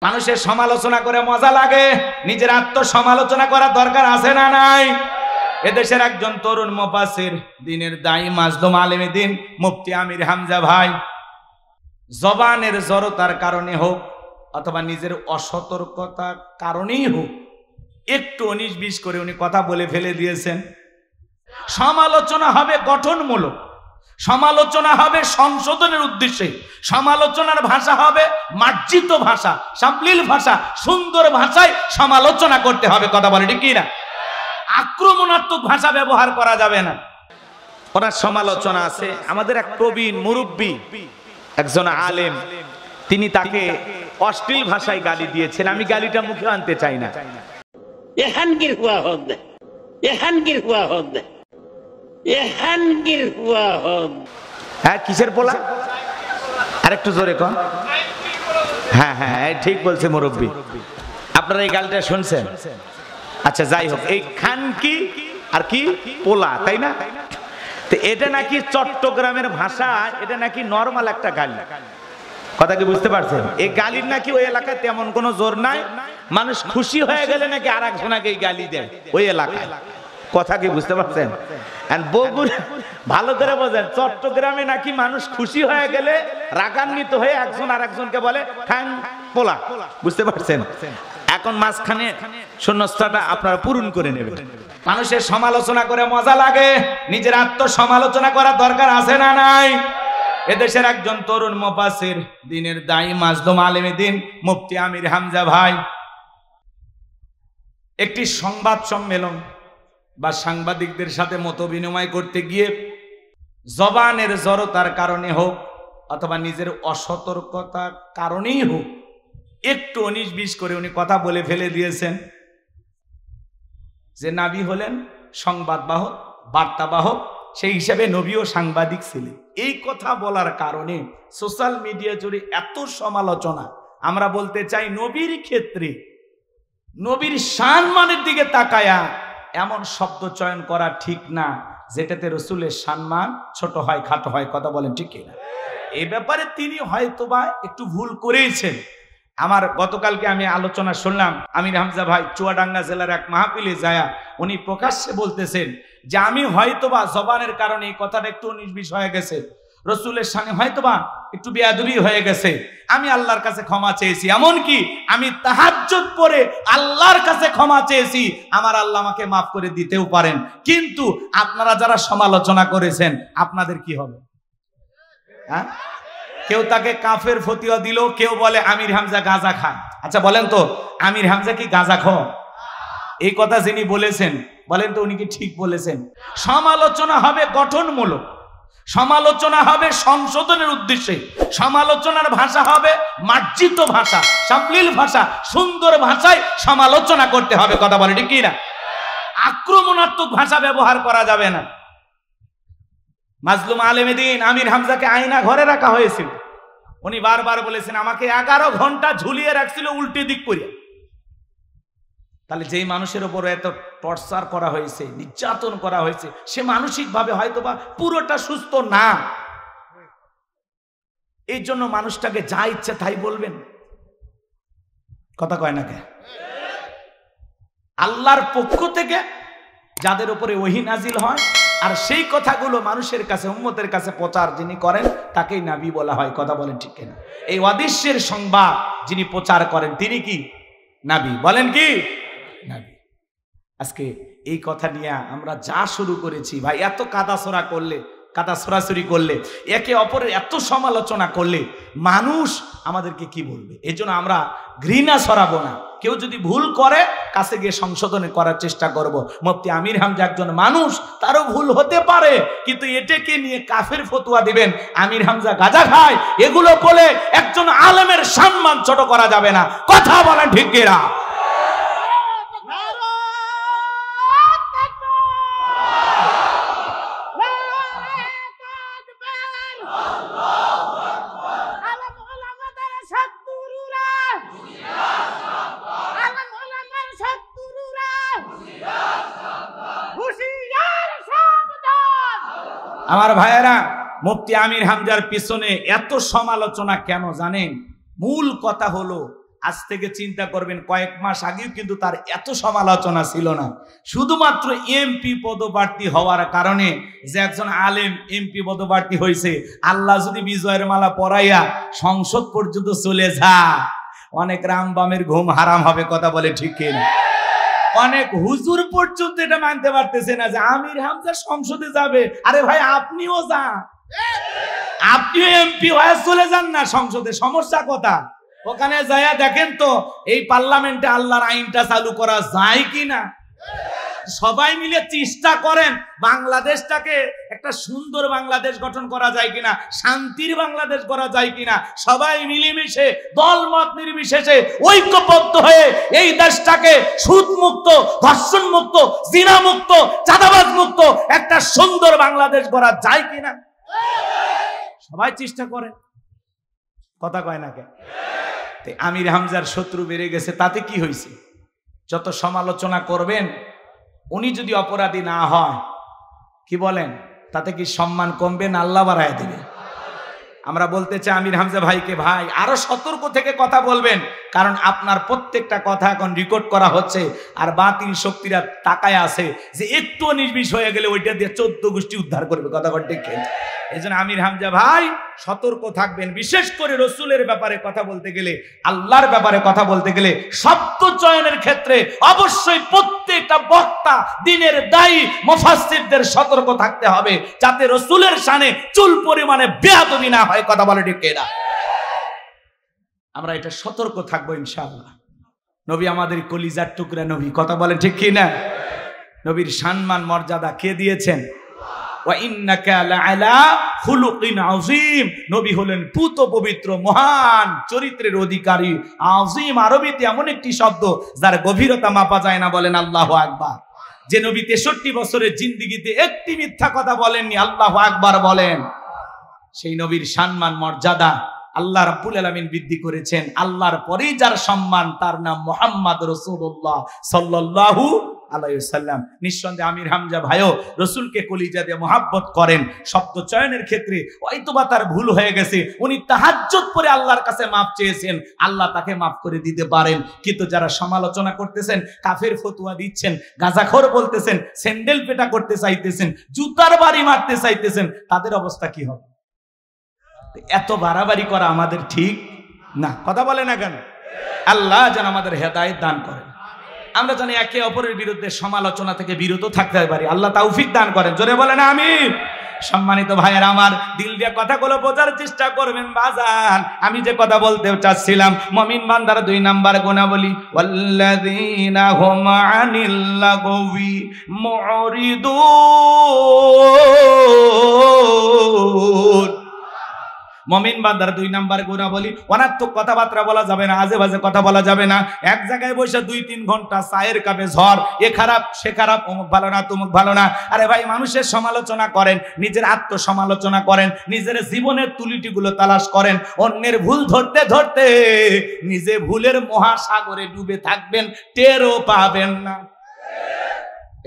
মানুষের সমালোচনা করে মজা লাগে, নিজের আত্মসমালোচনা করার দরকার আছে না নাই? এদেশের একজন তরুণ মুফাসসির, দ্বীনের দায়ী মাজলুম আলেমে দ্বীন মুফতি আমির হামজা ভাই জবানের জড়তার কারণে হোক অথবা নিজের অসতর্কতার কারণেই হোক একটু 19-20 করে উনি কথা বলে ফেলে দিয়েছেন। সমালোচনা হবে গঠনমূলক, সমালোচনা হবে সংশোধনের উদ্দেশ্যে, সমালোচনার ভাষা হবে মার্জিত ভাষা, সাবলীল ভাষা, সুন্দর ভাষায় সমালোচনা করতে হবে। কথা বলে ঠিক না? আক্রমণাত্মক ভাষা ব্যবহার করা যাবে না। ওনার সমালোচনা আছে। আমাদের এক প্রবীণ মুরব্বী, একজন আলেম, তিনি তাকে অশ্লীল ভাষায় গালি দিয়েছেন। আমি গালিটা মুখে আনতে চাই না। হ্যাঁ, কিসের পোলা? আরেকটু জোরে কন। হ্যাঁ হ্যাঁ, ঠিক বলছে মুরব্বী। আপনারা এই গালিটা শুনছেন? আচ্ছা, যাই হোক, এই খানকি আর কি পোলা, তাই না? তো এটা নাকি চট্টগ্রামের ভাষা, এটা নাকি নরমাল একটা গালি। কথা কি বুঝতে পারছেন? এই গালির নাকি ওই এলাকায় তেমন কোনো জোর নাই। মানুষ খুশি হয়ে গেলে নাকি আর একজনকে এই গালি দেয় ওই এলাকায়। কথা কি বুঝতে পারছেন? বগুড়া ভালো করে বোঝেন, চট্টগ্রামে নাকি মানুষ খুশি হয়ে গেলে রাগান্বিত হয়ে একজন আর একজনকে বলে খান পোলা। বুঝতে পারছেন? এখন মাঝখানে শূন্যস্থানটা আপনারা পূরণ করে নেবেন। মানুষের সমালোচনা করে মজা লাগে, নিজের আত্মসমালোচনা করার দরকার আছে না নাই? এদেশের একজন তরুণ মুফাসসির, দ্বীনের দায়ী মাজলুম আলেমে দ্বীন মুফতি আমির হামজা ভাই একটি সংবাদ সম্মেলন বা সাংবাদিকদের সাথে মত বিনিময় করতে গিয়ে জবানের জড়তার কারণে হোক অথবা নিজের অসতর্কতার কারণেই হোক একটু 19-20 করে উনি কথা বলে ফেলে দিয়েছেন যে নবী হলেন সংবাদবাহক, বার্তাবাহক, সেই হিসাবে নবীও সাংবাদিক ছিলেন। এই কথা বলার কারণে সোশ্যাল মিডিয়া জুড়ে এত সমালোচনা। আমরা বলতে চাই, নবীর ক্ষেত্রে নবীর সম্মানের দিকে তাকায়া এমন শব্দ চয়ন করা ঠিক না যেটাতে রাসূলের সম্মান ছোট হয়, খাটো হয়। কথা বলেন ঠিক কিনা? এই ব্যাপারে তিনি হয়তোবা একটু ভুল করেছেন। আমার গতকালকে আমি আলোচনা শুনলাম, আমির হামজা ভাই চুয়াডাঙ্গা জেলার এক মাহফিলে যায় উনি প্রকাশ্যে বলতেছেন যে আমি হয়তোবা জবানের কারণে এই কথাটা একটু 19-20 হয়ে গেছে, রাসূলের সামনে হয়তোবা একটু বেয়াদবি হয়ে গেছে, আমি আল্লাহর কাছে ক্ষমা চেয়েছি। এমনকি আমি তাহাজ্জুদ পড়ে আল্লাহর কাছে ক্ষমা চেয়েছি, আমার আল্লাহ আমাকে মাফ করে দিতেও পারেন। কিন্তু আপনারা যারা সমালোচনা করেছেন, আপনাদের কি হবে? হ্যাঁ, কেউ তাকে কাফের ফতোয়া দিল, কেউ বলে আমির হামজা গাঁজা খায়। আচ্ছা বলেন তো, আমির হামজা কি গাঁজা খায়? এই কথা যিনি বলেছেন, বলেন তো উনি কি ঠিক বলেছেন? সমালোচনা হবে গঠনমূলক, সমালোচনা হবে সংশোধনের উদ্দেশ্যে, সমালোচনার ভাষা হবে মার্জিত ভাষা, সাবলীল ভাষা, সুন্দর ভাষায় সমালোচনা করতে হবে। কথা বলে ঠিক না? আক্রমণাত্মক ভাষা ব্যবহার করা যাবে না। মাজলুম আলেমে দ্বীন আমির হামজাকে আয়না ঘরে রাখা হয়েছিল। উনি বারবার বলেছেন আমাকে 11 ঘন্টা ঝুলিয়ে রাখছিল উল্টে দিক করে। তাহলে যেই মানুষের উপর এত টর্চার করা হয়েছে, নির্যাতন করা হয়েছে, সে মানসিকভাবে হয়তোবা পুরোটা সুস্থ না। এই জন্য মানুষটাকে যা ইচ্ছে তাই বলবেন? কথা কয় না কে? আল্লাহর পক্ষ থেকে যাদের উপরে ওহী নাজিল হয় আর সেই কথাগুলো মানুষের কাছে, উম্মতের কাছে প্রচার যিনি করেন তাকেই নবী বলা হয়। কথা বলেন ঠিক কিনা? এই অদৃশ্যের সংবাদ যিনি প্রচার করেন তিনি কি নবী? বলেন কি নবী? আজকে এই কথা নিয়ে আমরা যা শুরু করেছি ভাই, এত কাদাছড়া করলে, কাদা ছড়াছড়ি করলে, একে অপরের এত সমালোচনা করলে মানুষ আমাদেরকে কি বলবে? এই জন্য আমরা ঘৃণা ছড়াবো না। কেউ যদি ভুল করে কাছে গিয়ে সংশোধন করার চেষ্টা করব। মুফতি আমির হামজা একজন মানুষ, তারও ভুল হতে পারে, কিন্তু এটাকে নিয়ে কাফের ফতোয়া দিবেন আমির হামজা গাঁজা খায় এগুলো বলে একজন আলেমের সম্মান ছোট করা যাবে না। কথা বলেন ঠিক কিনা? আমার ভাইয়েরা, মুফতি আমির হামজার পিছনে এত সমালোচনা কেন জানেন? মূল কথা হলো আজ থেকে চিন্তা করবেন কয়েক মাস আগেও কিন্তু তার এত সমালোচনা ছিল না। শুধুমাত্র এমপি পদপ্রার্থী হওয়ার কারণে যে একজন আলেম এমপি পদপ্রার্থী হয়েছে, আল্লাহ যদি বিজয়ের মালা পরাইয়া সংসদ পর্যন্ত চলে যায়, অনেক রামবামের ঘুম হারাম হবে। কথা বলে ঠিক কিনা? অনেক হুজুর পর্যন্ত এটা মানতে পারতেছে না যে আমির হামজা সংসদে যাবে। আরে ভাই আপনিও যান, আপনিও এমপি হয়ে চলে যান না সংসদে, সমস্যা কথা? ওখানে যায়া দেখেন তো এই পার্লামেন্টে আল্লাহর আইনটা চালু করা যায় কিনা। সবাই মিলে চেষ্টা করেন বাংলাদেশটাকে একটা সুন্দর বাংলাদেশ গঠন করা যায় কিনা, শান্তির বাংলাদেশ করা যায় কিনা। সবাই মিলেমিশে দলমত নির্বিশেষে ঐক্যবদ্ধ হয়ে এই দেশটাকে সুদ মুক্ত, ধর্ষণ মুক্ত, জিনা মুক্ত, চাঁদাবাজ মুক্ত একটা সুন্দর বাংলাদেশ করা যায় কিনা সবাই চেষ্টা করেন। কথা কয় না কেন? আমির হামজার শত্রু বেড়ে গেছে, তাতে কি হয়েছে? যত সমালোচনা করবেন, উনি যদি অপরাধী না হয়, কি বলেন, তাতে কি সম্মান কমবে না আল্লাহ বাড়ায় দিবে? আমরা বলতে চাই আমির হামজা ভাইকে, ভাই আরো সতর্ক থেকে কথা বলবেন, কারণ আপনার প্রত্যেকটা কথা এখন রেকর্ড করা হচ্ছে। আর বাতিল শক্তিরা তাকায় আছে যে একটু নির্বিষ হয়ে গেলে ওইটা দিয়ে 14 গোষ্ঠী উদ্ধার করবে। কথা ঠিক। এই জন্য আমির হামজা ভাই সতর্ক থাকবেন। বিশেষ করে রসুলের ব্যাপারে কথা বলতে গেলে, আল্লাহর ব্যাপারে কথা বলতে গেলে, শব্দ চয়নের ক্ষেত্রে অবশ্যই প্রত্যেকটা বক্তা, দিনের দায়ী মুফাসসিরদের সতর্ক থাকতে হবে, যাতে রসুলের শানে চুল পরিমাণে বেয়াদবি না হয়। কথা বলে ঠিক না? আমরা এটা সতর্ক থাকবো ইনশাআল্লাহ। নবী আমাদের কলিজার টুকরা নবী। কথা বলে ঠিক কি না? নবীর সম্মান মর্যাদা কে দিয়েছেন? নবী হলেন পুত পবিত্র মহান চরিত্রের অধিকারী। আযীম আরবিতে এমন একটি শব্দ যার গভীরতা মাপা যায় না। বলেন আল্লাহু আকবার। যে নবী 63 বছরের জিন্দেগিতে একটি মিথ্যা কথা বলেননি, আল্লাহু আকবার বলেন। সেই নবীর সম্মান মর্যাদা আল্লাহ রাব্বুল আলামিন বৃদ্ধি করেছেন। আল্লাহর পরেই যার সম্মান, তার নাম মুহাম্মদ রাসূলুল্লাহ সাল্লাল্লাহু আলাইহি ওয়াসাল্লাম। নিঃসন্দেহে আমির হামজা ভাইও রসুলকে কলিজা দিয়ে মহাব্বত করেন। শব্দ চয়নের ক্ষেত্রে হয়তোবা তার ভুল হয়ে গেছে, উনি তাহাজ্জুদ পড়ে আল্লাহর কাছে মাফ চেয়েছেন, আল্লাহ তাকে মাফ করে দিতে পারেন। কিন্তু যারা সমালোচনা করতেছেন, কাফের ফতোয়া দিচ্ছেন, গাঁজাখোর বলতেছেন, স্যান্ডেল পেটা করতে চাইতেছেন, জুতার বাড়ি মারতে চাইতেছেন, তাদের অবস্থা কি হবে? এত বাড়াবাড়ি করা আমাদের ঠিক না। কথা বলে না কেন? আল্লাহ যেন আমাদের হেদায়েত দান করেন। আমরা জানি একে অপরের বিরুদ্ধে সমালোচনা থেকে বিরত থাকতে পারি। আল্লাহ তৌফিক দান করেন। জোরে বলেন আমিন। সম্মানিত ভাইয়েরা আমার, দিল দিয়ে কথাগুলো বোঝার চেষ্টা করবেন বাজান। আমি যে কথা বলতে চাচ্ছিলাম, মুমিন বান্দার 2 নাম্বার গুণাবলী, ওয়াল্লাযীনা হুম আনিল লাগবি মুরিদুন। মুমিন বান্দার 2 নাম্বার গুণাবলী, অনার্থক কথাবার্তা বলা যাবে না, আজে বাজে কথা বলা যাবে না। এক জায়গায় বসে 2-3 ঘন্টা চায়ের কাপে ঝড়, এ খারাপ সে খারাপ, অমুক ভালো না তমুক ভালো না। আরে ভাই, মানুষের সমালোচনা করেন, নিজের আত্মসমালোচনা করেন, নিজের জীবনের ত্রুটিগুলো তালাশ করেন। অন্যের ভুল ধরতে ধরতে নিজে ভুলের মহাসাগরে ডুবে থাকবেন, টেরও পাবেন না।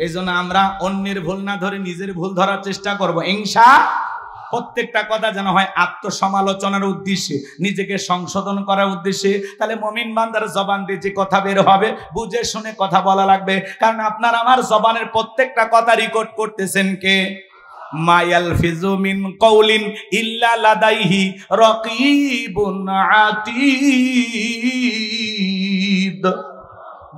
এই জন্য আমরা অন্যের ভুল না ধরে নিজের ভুল ধরার চেষ্টা করবো ইনশাআল্লাহ। প্রত্যেকটা কথা যেন হয় আত্মসমালোচনার উদ্দেশ্যে, নিজেকে সংশোধন করার উদ্দেশ্যে। তাহলে মুমিন বান্দার জবান দিয়ে যে কথা বের হবে, বুঝে শুনে কথা বলা লাগবে। কারণ আপনার আমার জবানের প্রত্যেকটা কথা রেকর্ড করতেছেন কে? মা ইয়ালফিজু মিন কাউলিন ইল্লা লাদাইহি রাকিবুন আতীদ।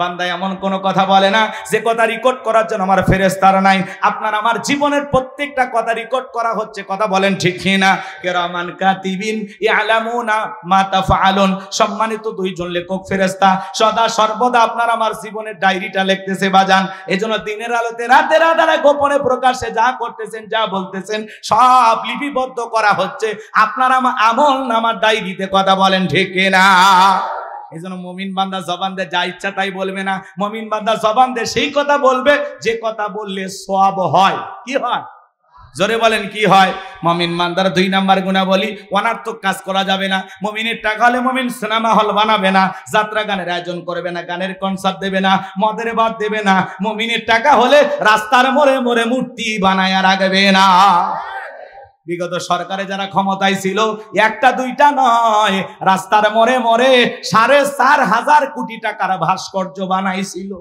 বান্দা এমন কোন কথা বলে না যে কথা রেকর্ড করার জন্য আমার ফেরেশতারা নাই। আপনার আমার জীবনের প্রত্যেকটা কথা রেকর্ড করা হচ্ছে। কথা বলেন ঠিক কিনা? কিরামান কাতিবিন ইয়ালামুনা মা তাফআলুন। সম্মানিত 2 জন লেখক ফেরেশতা সদা সর্বদা আপনার আমার জীবনের ডায়েরিটা লিখতেছে বাজান। এজন্য দিনের আলোতে রাতের আধারে গোপনে প্রকাশ্যে যা করতেছেন, যা বলতেছেন, সব লিপিবদ্ধ করা হচ্ছে আপনার আমার আমল নামার ডায়েরিতে। কথা বলেন ঠিক কিনা? এই জন্য মুমিন বান্দা জবান দিয়ে যা ইচ্ছা তাই বলবে না। মুমিন বান্দা জবান দিয়ে সেই কথা বলবে যে কথা বললে সওয়াব হয়। কি হয়? জোরে বলেন কি হয়? মুমিন বান্দার 2 নাম্বার গুণাবলী, অনার্থক কাজ করা যাবে না। মুমিনের টাকা হলে মুমিন সিনেমা হল বানাবে না, যাত্রা গানের আয়োজন করবে না, গানের কনসার্ট দেবে না, মদের বার দেবে না। মুমিনের টাকা হলে রাস্তার মোড়ে মোড়ে মূর্তি বানায়া রাখবে না। বিগত সরকারে যারা ক্ষমতায় ছিল একটা দুইটা নয়, রাস্তার মোড়ে মোড়ে 4,500 কোটি টাকার ভাস্কর্য বানাইছিল।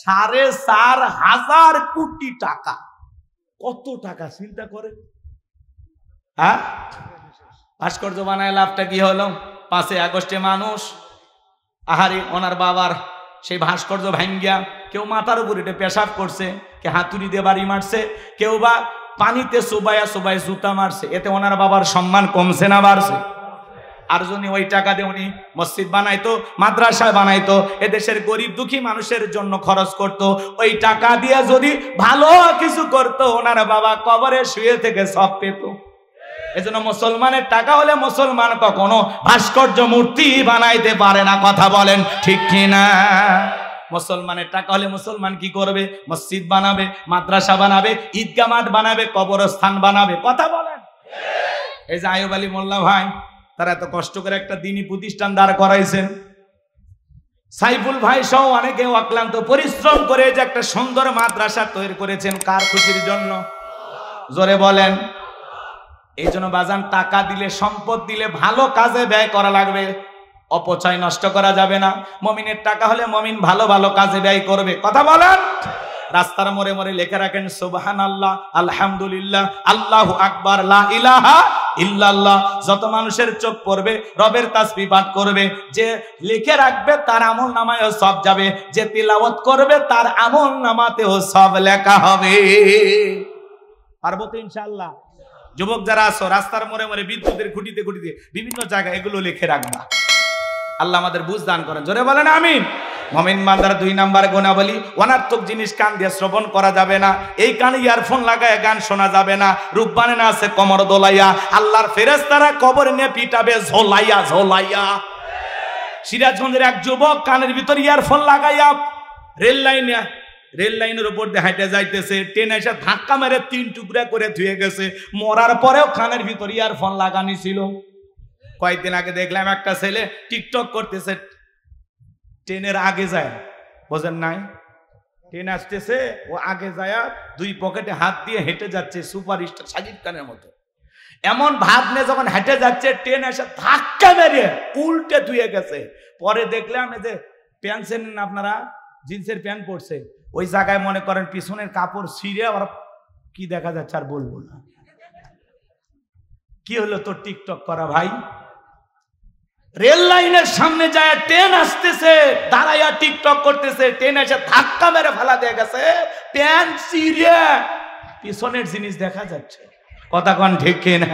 4,500 কোটি টাকা। কত টাকা চিন্তা করে, হ্যাঁ? ভাস্কর্য বানায় লাভটা কি হলো? 5 আগস্টে মানুষ আহারে ওনার বাবার সেই ভাস্কর্য ভাঙ্গিয়া কেউ মাথার উপর এটা পেশাব করছে, কে হাতুড়ি দিয়ে বাড়ি মারছে, কেউ বা পানিতে চুবাইয়া জুতা মারছে। এতে ওনার বাবার সম্মান কমছে না বাড়ছে? আর যদি ওই টাকা দিয়ে উনি মসজিদ বানাইতো, মাদ্রাসা বানাইতো, এদেশের গরিব দুঃখী মানুষের জন্য খরচ করত, ওই টাকা দিয়ে যদি ভালো কিছু করত, ওনার বাবা কবরে শুয়ে থেকে সব পেত। এজন্য মুসলমানের টাকা হলে মুসলমান কখনো ভাস্কর্য মূর্তি বানাইতে পারে না। কথা বলেন ঠিক কিনা? মুসলমানের টাকা হলে মুসলমান কি করবে? মসজিদ বানাবে, মাদ্রাসা বানাবে, ঈদগাহ মাঠ বানাবে, কবরস্থান বানাবে। কথা বলেন। এই যে আইয়ুব আলী মোল্লা ভাই, তারা এত কষ্ট করে একটা দ্বীনি প্রতিষ্ঠান দাঁড় করাইছেন। সাইফুল ভাই সহ অনেকে অক্লান্ত পরিশ্রম করে যে একটা সুন্দর মাদ্রাসা তৈরি করেছেন। কার খুশির জন্য? জোরে বলেন। এই জন্য বাজান, টাকা দিলে, সম্পদ দিলে ভালো কাজে ব্যয় করা লাগবে, অপচয় নষ্ট করা যাবে না। মুমিনের টাকা হলে মুমিন ভালো ভালো কাজে ব্যয় করবে। কথা বলেন। রাস্তার মোড়ে মোড়ে লিখে রাখেন সুবহানাল্লাহ, আলহামদুলিল্লাহ, আল্লাহু আকবার, লা ইলাহা ইল্লাল্লাহ। যত মানুষের চোখ পড়বে রবের তাসবিহ পাঠ করবে, যে লিখে রাখবে তার আমল নামায়ও সব যাবে, যে তিলাওয়াত করবে তার আমল নামাতেও সব লেখা হবে। পারবো তো ইনশাআল্লাহ? যুবক যারা আছো, রাস্তার মোড়ে মোড়ে বিদ্যুতের খুঁটিতে খুঁটিতে বিভিন্ন জায়গায় এগুলো লিখে রাখবা। আল্লাহ আমাদের বুঝ দান করেন। জোরে বলেন আমিন। মুমিন বান্দার 2 নাম্বার গুণাবলী, অনার্থক জিনিস কান দিয়ে শ্রবণ করা যাবে না। এই কানে ইয়ারফোন লাগায় গান শোনা যাবে না। রূপবানে না আছে কমর দোলাইয়া, আল্লাহর ফেরেশতারা কবর নিয়ে পিটাবে ঝোলাইয়া ঝোলাইয়া। সিরাজগঞ্জের এক যুবক কানের ভিতর ইয়ারফোন লাগাইয়া রেল লাইনের উপর দিয়ে হাঁটে যাইতেছে, ট্রেন এসে ধাক্কা মেরে 3 টুকরা করে ধুয়ে গেছে। মরার পরেও কানের ভিতর ইয়ারফোন লাগানি ছিল। কয়েকদিন আগে দেখলাম একটা ছেলে টিকটক করতেছে, ট্রেনের আগে যায়, বোঝেন নাই? ট্রেন আসতেছে, ও আগে যায় 2 পকেটে হাত দিয়ে হেঁটে যাচ্ছে, সুপারস্টার সাকিব খানের মতো। এমন ভাব নিয়ে যখন হেঁটে যাচ্ছে, ট্রেন এসে ধাক্কা মেরে উল্টে ধুয়ে গেছে। পরে দেখলাম এই যে প্যান্ট চেনেন আপনারা, জিন্সের প্যান্ট পরছে, ওই জায়গায় মনে করেন পিছনের কাপড় ছিঁড়ে আর কি দেখা যাচ্ছে আর বলবো না। কি হলো তোর টিকটক করা ভাই? রেল লাইনের সামনে যায়, ট্রেন আসতেছে, দাঁড়াইয়া টিকটক করতেছে, ট্রেন এসে ধাক্কা মেরে ফেলা দিয়ে গেছে, প্যান্ট ছিঁড়ে পিছনের জিনিস দেখা যাচ্ছে। কথা কন ঠিক কিনা?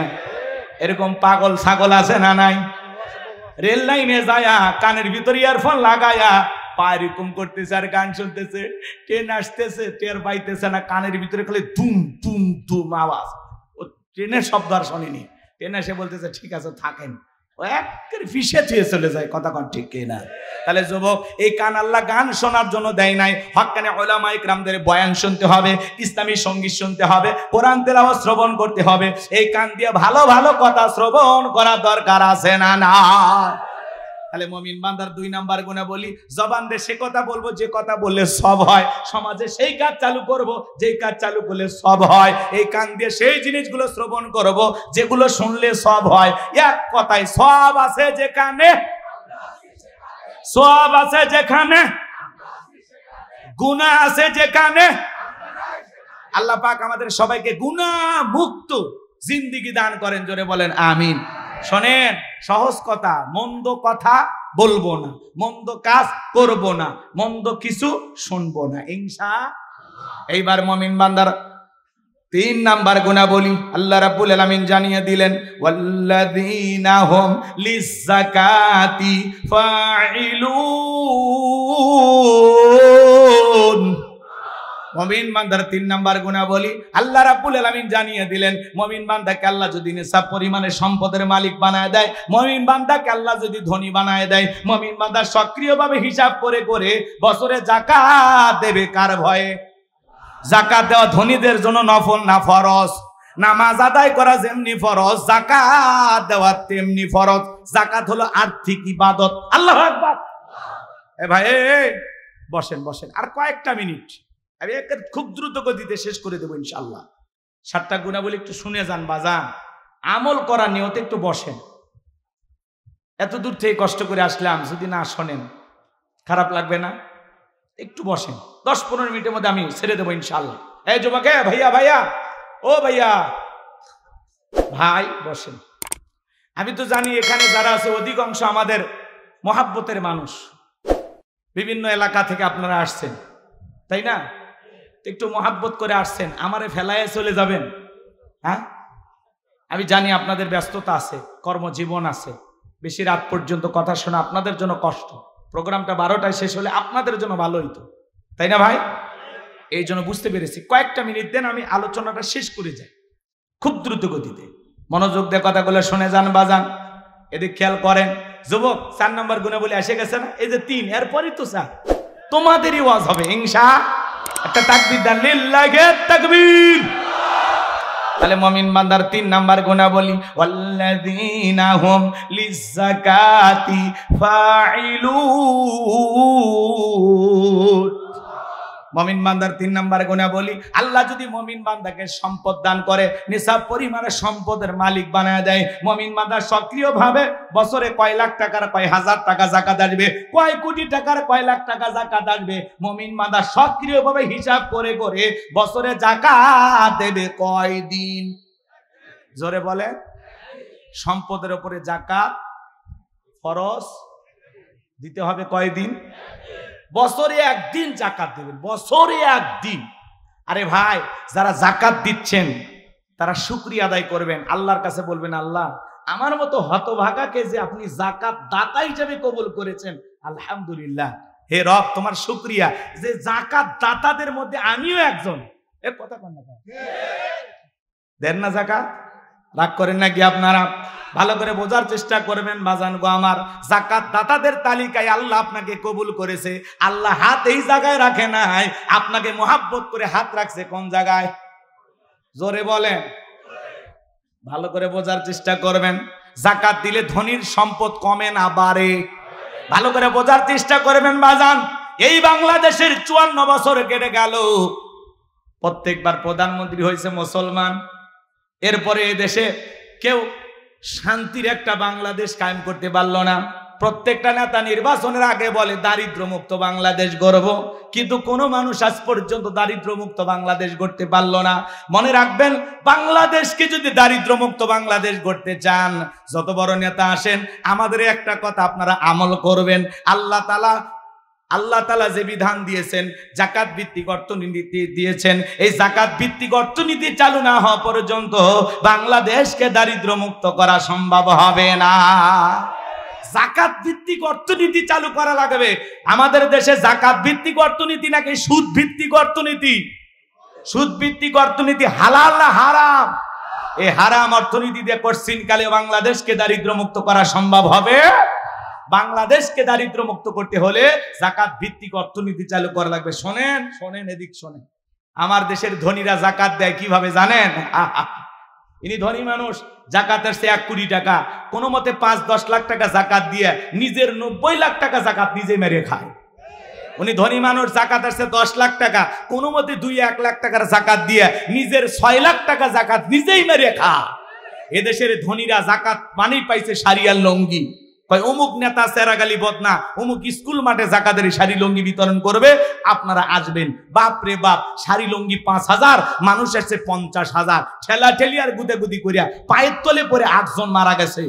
এরকম পাগল ছাগল আছে না নাই? রেল লাইনে যায়া কানের ভিতর ইয়ারফোন লাগায়া পা এরকম করতেছে আর গান শুনতেছে। ট্রেন আসতেছে, টের পাইতেছে না, কানের ভিতরে খালি তুম তুম তুম আওয়াজ। ও ট্রেনের শব্দ আর শোনেনি। ট্রেন এসে বলতেছে ঠিক আছে থাকেন, ও একের ফিসে থুয়ে চলে যায়। কথা কন ঠিক কিনা? তাহলে যুবক, এই কান আল্লাহ গান শোনার জন্য দেয় নাই। হক্কানে উলামা ইকরামদের বয়ান শুনতে হবে, ইসলামী সঙ্গীত শুনতে হবে, কোরআন তেলাওয়াত শ্রবণ করতে হবে। এই কান দিয়ে ভালো ভালো কথা শ্রবণ করা দরকার আছে না না? তাহলে মুমিন বান্দার 2 নাম্বার গুণাবলী, জবান দিয়ে সে কথা বলবো যে কথা বললে সব হয়, সমাজে সেই কাজ চালু করব যেই কাজ চালু করলে সব হয়। এই কান দিয়ে সেই জিনিসগুলো শ্রবণ করব যেগুলো শুনলে সব হয়। এক কথায় সব আছে যেখানে, সব আছে যেখানে, গুনাহ আছে যেখানে। আল্লাহ পাক আমাদের সবাইকে গুনাহ মুক্ত জিন্দেগি দান করেন। জোরে বলেন আমিন। শোনেন, সহজ কথা, মন্দ কথা বলবো না, মন্দ কাজ করব না, মন্দ কিছু শুনবো না ইনশাআল্লাহ। এইবার মুমিন বান্দার 3 নাম্বার গুণাবলী আল্লাহ রাব্বুল আলামিন জানিয়ে দিলেন, ওয়াল্লাযীনা হুম লিয-যাকাতি ফাঈলুন। মুমিন বান্দার 3 নাম্বার গুণাবলী আল্লাহ রাব্বুল আলামিন জানিয়ে দিলেন, মুমিন বান্দাকে আল্লাহ যদি নিসাব পরিমাণে সম্পদের মালিক বানায় দেয়, মুমিন বান্দাকে আল্লাহ যদি ধনী বানায় দেয়, মুমিন বান্দা সক্রিয়ভাবে হিসাব করে করে বছরে যাকাত দেবে কার ভয়ে? যাকাত দেওয়া ধনীদের জন্য নফল না ফরজ। নামাজ আদায় করা যেমনি ফরজ, যাকাত দেওয়া তেমনি ফরজ। যাকাত হলো আর্থিক ইবাদত। আল্লাহু আকবার। এ ভাই বসেন বসেন, আর কয়েকটা মিনিট, আমি খুব দ্রুত গতিতে শেষ করে দেবো ইনশাআল্লাহ। 7টা গুণাবলী একটু শুনে যান বাজান, আমল করার নিয়তে একটু বসেন। এত দূর থেকে কষ্ট করে আসলাম, যদি না শোনেন খারাপ লাগবে না? একটু বসেন, 10-15 মিনিটের মধ্যে আমি ছেড়ে দেবো ইনশাআল্লাহ। এই যুবকে, ভাইয়া ভাইয়া, ও ভাইয়া ভাই বসেন। আমি তো জানি এখানে যারা আছে অধিকাংশ আমাদের মহাব্বতের মানুষ, বিভিন্ন এলাকা থেকে আপনারা আসছেন, তাই না? একটু মহাব্বত করে আসছেন, আমারে ফেলায় চলে যাবেন? হ্যাঁ, আমি জানি আপনাদের ব্যস্ততা আছে, কর্মজীবন আছে, বেশি রাত পর্যন্ত কথা শোনা আপনাদের জন্য কষ্ট। প্রোগ্রামটা 12টায় শেষ হলে আপনাদের জন্য ভালো হইতো, তাই না ভাই? এই জন্য বুঝতে পেরেছি, কয়েকটা মিনিট দেন, আমি আলোচনাটা শেষ করে যাই খুব দ্রুত গতিতে। মনোযোগ দিয়ে কথাগুলো শুনে যান বাজান, এদিকে খেয়াল করেন। যুবক, 4 নম্বর গুণাবলী এসে গেছে না? এই যে 3, এরপরই তো 4, তোমাদেরই ওয়াজ হবে ইনশাআল্লাহ। একটা তাকবীর দেন, লিল্লাহি তাকবীর। তাহলে মুমিন বান্দার 3 নাম্বার গুণাবলী, ওয়াল্লাযীনা হুম লিযাকাতি ফাইলুন। মুমিন বান্দার 3 নাম্বার গুণাবলী, আল্লাহ যদি মুমিন বান্দাকে সম্পদ দান করে, নিসাব পরিমাণে সম্পদের মালিক বানায় দেয়, মুমিন বান্দা সক্রিয়ভাবে বছরে কয় লাখ টাকার, কয় হাজার টাকা যাকাত আসবে, কয় কোটি টাকার, কয় লাখ টাকা যাকাত আসবে, মুমিন বান্দা সক্রিয়ভাবে হিসাব করে করে বছরে যাকাত দেবে কয় দিন? জোরে বলে। সম্পদের উপরে যাকাত ফরজ দিতে হবে কয় দিন? বছরে 1 দিন যাকাত দেবেন, বছরে 1 দিন। আরে ভাই, যারা যাকাত দিচ্ছেন তারা শুকরিয়া আদায় করবেন, আল্লাহর কাছে বলবেন, আল্লাহ আমার মতো হতভাগাকে যে আপনি যাকাত দাতা হিসেবে কবুল করেছেন, আলহামদুলিল্লাহ। হে রব, তোমার শুকরিয়া যে যাকাত দাতাদের মধ্যে আমিও একজন। এর কথা কন না, দেন না যাকাত? রাগ করেন নাকি আপনারা? ভালো করে বোঝার চেষ্টা করবেন বাজান গো আমার। যাকাত দাতাদের তালিকায় আল্লাহ আপনাকে কবুল করেছে। আল্লাহ হাত এই জায়গায় রাখে নাই, আপনাকে মোহাব্বত করে হাত রাখছে কোন জায়গায়? জোরে বলেন। ভালো করে বোঝার চেষ্টা করবেন। যাকাত দিলে ধনীর সম্পদ কমে না বাড়ে? ভালো করে বোঝার চেষ্টা করবেন বাজান। এই বাংলাদেশের 54 বছর কেটে গেল, প্রত্যেকবার প্রধানমন্ত্রী হয়েছে মুসলমান, এরপরে এই দেশে কেউ শান্তির একটা বাংলাদেশ কায়েম করতে পারলো না। প্রত্যেকটা নেতা নির্বাচনের আগে বলে দারিদ্র মুক্ত বাংলাদেশ গড়ব, কিন্তু কোনো মানুষ আজ পর্যন্ত দারিদ্র মুক্ত বাংলাদেশ গড়তে পারলো না। মনে রাখবেন, বাংলাদেশকে যদি দারিদ্র মুক্ত বাংলাদেশ গড়তে চান, যত বড় নেতা আসেন, আমাদের একটা কথা আপনারা আমল করবেন। আল্লাহ তাআলা যে বিধান দিয়েছেন, যাকাত ভিত্তিক অর্থনীতি দিয়েছেন, এই যাকাত ভিত্তিক অর্থনীতি চালু না হওয়া পর্যন্ত বাংলাদেশকে দারিদ্র মুক্ত করা সম্ভব হবে না। যাকাত ভিত্তিক অর্থনীতি চালু করা লাগবে। আমাদের দেশে যাকাত ভিত্তিক অর্থনীতি নাকি সুদ ভিত্তিক অর্থনীতি? সুদ ভিত্তিক অর্থনীতি হালাল না হারাম? এই হারাম অর্থনীতি দিয়ে কঠিনকালে বাংলাদেশকে দারিদ্র মুক্ত করা সম্ভব হবে? বাংলাদেশকে দারিদ্র মুক্ত করতে হলে যাকাত ভিত্তিক অর্থনীতি চালু করা লাগবে। শোনেন শোনেন, এদিক শোনেন। আমার দেশের ধনীরা যাকাত দেয় কিভাবে জানেন? ইনি ধনী মানুষ, যাকাত আসছে 1 কোটি টাকা, কোনো মতে 5-10 লাখ টাকা যাকাত দিয়ে নিজের 90 লাখ টাকা যাকাত নিজে মেরে খায়। উনি ধনী মানুষ, যাকাত আসছে 10 লাখ টাকা, কোনো মতে 2-1 লাখ টাকার যাকাত দিয়ে নিজের 6 লাখ টাকা যাকাত নিজেই মেরে খায়। এদেশের ধনীরা যাকাত মানেই পাইছে শাড়ি আর লঙ্গি। অমুক নেতা সেরাগালি বদনা অমুক স্কুল মাঠে যাকাতের শাড়ি লঙ্গি বিতরণ করবে, আপনারা আসবেন। বাপ রে বাপ, শাড়ি লঙ্গি 5000, মানুষ আসছে 50,000। ঠেলা ঠেলি আর গুদাগুদি করিয়া পায়ের তলে পরে 8 জন মারা গেছে।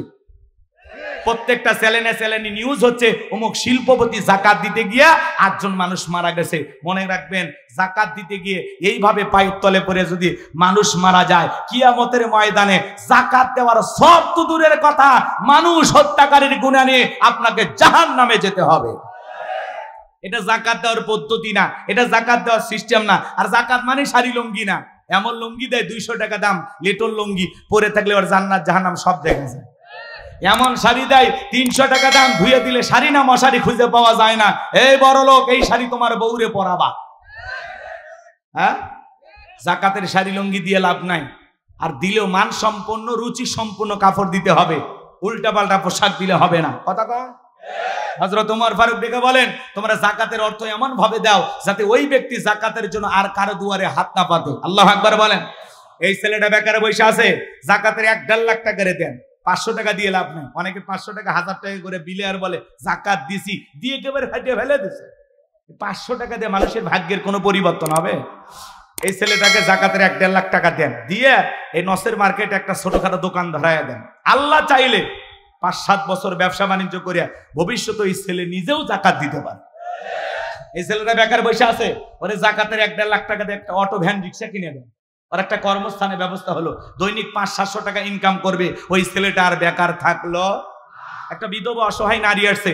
প্রত্যেকটা চ্যানেলে নিউজ হচ্ছে অমুক শিল্পপতি যাকাত দিতে গিয়া 8 জন মানুষ মারা গেছে। মনে রাখবেন, যাকাত দিতে গিয়ে এইভাবে পায়ের তলে পড়ে যদি মানুষ মারা যায়, কিয়ামতের ময়দানে যাকাত দেওয়ার সব তো দূরের কথা, মানুষ হত্যাকারীর গুনাহ নিয়ে আপনাকে জাহান্নামে যেতে হবে। এটা যাকাত দেওয়ার পদ্ধতি না, এটা যাকাত দেওয়ার সিস্টেম না। আর যাকাত মানে শাড়ি লঙ্গি না। এমন লঙ্গি দেয় 200 টাকা দাম, লিটল লঙ্গি, পরে থাকলে ওর জান্নাত জাহান্নাম সব দেখা যায়। এমন শাড়ি দেয় 300 টাকা দাম, ধুয়ে দিলে শাড়ি না মশারি খুঁজে পাওয়া যায় না। এই বড় লোক, এই শাড়ি তোমার বউরে পরাবা। হ্যাঁ, যাকাতের শাড়ি লঙ্গি দিয়ে লাভ নাই। আর দিলেও মান সম্পন্ন, রুচি সম্পন্ন কাপড় দিতে হবে, উল্টা পাল্টা পোশাক দিলে হবে না। কথা কয়? হযরত ওমর ফারুক ডেকে বলেন, তোমরা যাকাতের অর্থ এমন ভাবে দাও যাতে ওই ব্যক্তি যাকাতের জন্য আর কারো দুয়ারে হাত না পাতে। আল্লাহু আকবার বলেন। এই ছেলেটা বেকারে বসে আছে, জাকাতের 1-1.5 লাখ টাকা দেন, 500 টাকা দিয়ে লাভ নেই। অনেকে 500 টাকা 1000 টাকা করে বিলে আর বলে জাকাত দিছি, দিয়ে একেবারে ফাটিয়ে ফেলে দিছে। 500 টাকা দিয়ে মানুষের ভাগ্যের কোনো পরিবর্তন হবে? এই ছেলেটাকে জাকাতের 1-1.5 লাখ টাকা দেন, দিয়ে এই নসের মার্কেটে একটা ছোটখাটো দোকান ধরাইয়া দেন। আল্লাহ চাইলে 5-7 বছর ব্যবসা বাণিজ্য করিয়া ভবিষ্যতে এই ছেলে নিজেও জাকাত দিতে পারে। এই ছেলেটা বেকার বসে আছে, ওরে জাকাতের 1-1.5 লাখ টাকা দিয়ে একটা অটো ভ্যান রিক্সা কিনে দেন, ওর একটা কর্মস্থানের ব্যবস্থা হলো, দৈনিক 500-700 টাকা ইনকাম করবে। ওই ছেলেটা আর বেকার থাকলো। একটা বিধবা অসহায় নারী আসছে,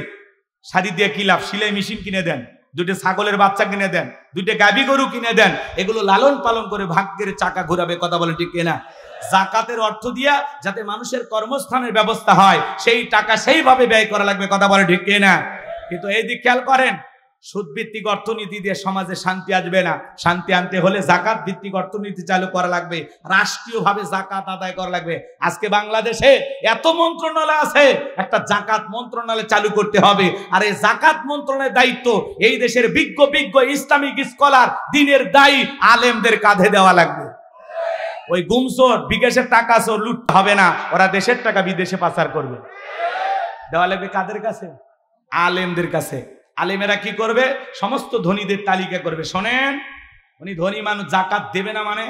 শাড়ি দিয়ে কি লাভ, সেলাই মেশিন কিনে দেন, 2টা ছাগলের বাচ্চা কিনে দেন, 2টা গাভী গরু কিনে দেন, এগুলো লালন পালন করে ভাগ্যের চাকা ঘোরাবে। কথা বলে ঠিক কিনা? জাকাতের অর্থ দিয়া যাতে মানুষের কর্মস্থানের ব্যবস্থা হয়, সেই টাকা সেইভাবে ব্যয় করা লাগবে। কথা বলে ঠিক কিনা? কিন্তু এই দিক খেয়াল করেন, সুদ ভিত্তিক অর্থনীতি দিয়ে সমাজে শান্তি আসবে না। শান্তি আনতে হলে জাকাত ভিত্তিক অর্থনীতি চালু করা লাগবে, রাষ্ট্রীয়ভাবে জাকাত আদায় করা লাগবে। আজকে বাংলাদেশে এত মন্ত্রণালয় আছে, একটা জাকাত মন্ত্রণালয় চালু করতে হবে। আর এই জাকাত মন্ত্রণালয়ের দায়িত্ব এই দেশের বিজ্ঞ ইসলামিক স্কলার, দিনের দায়ী আলেমদের কাঁধে দেওয়া লাগবে। ওই গুমসোর বিদেশের টাকা চোর লুট হবে না, ওরা দেশের টাকা বিদেশে পাচার করবে। দেওয়া লাগবে কাদের কাছে? আলেমদের কাছে। আলেমেরা কি করবে? সমস্ত ধনীদের তালিকা করবে। শোনেন, উনি ধনী মানুষ, জাকাত দেবে না মানে?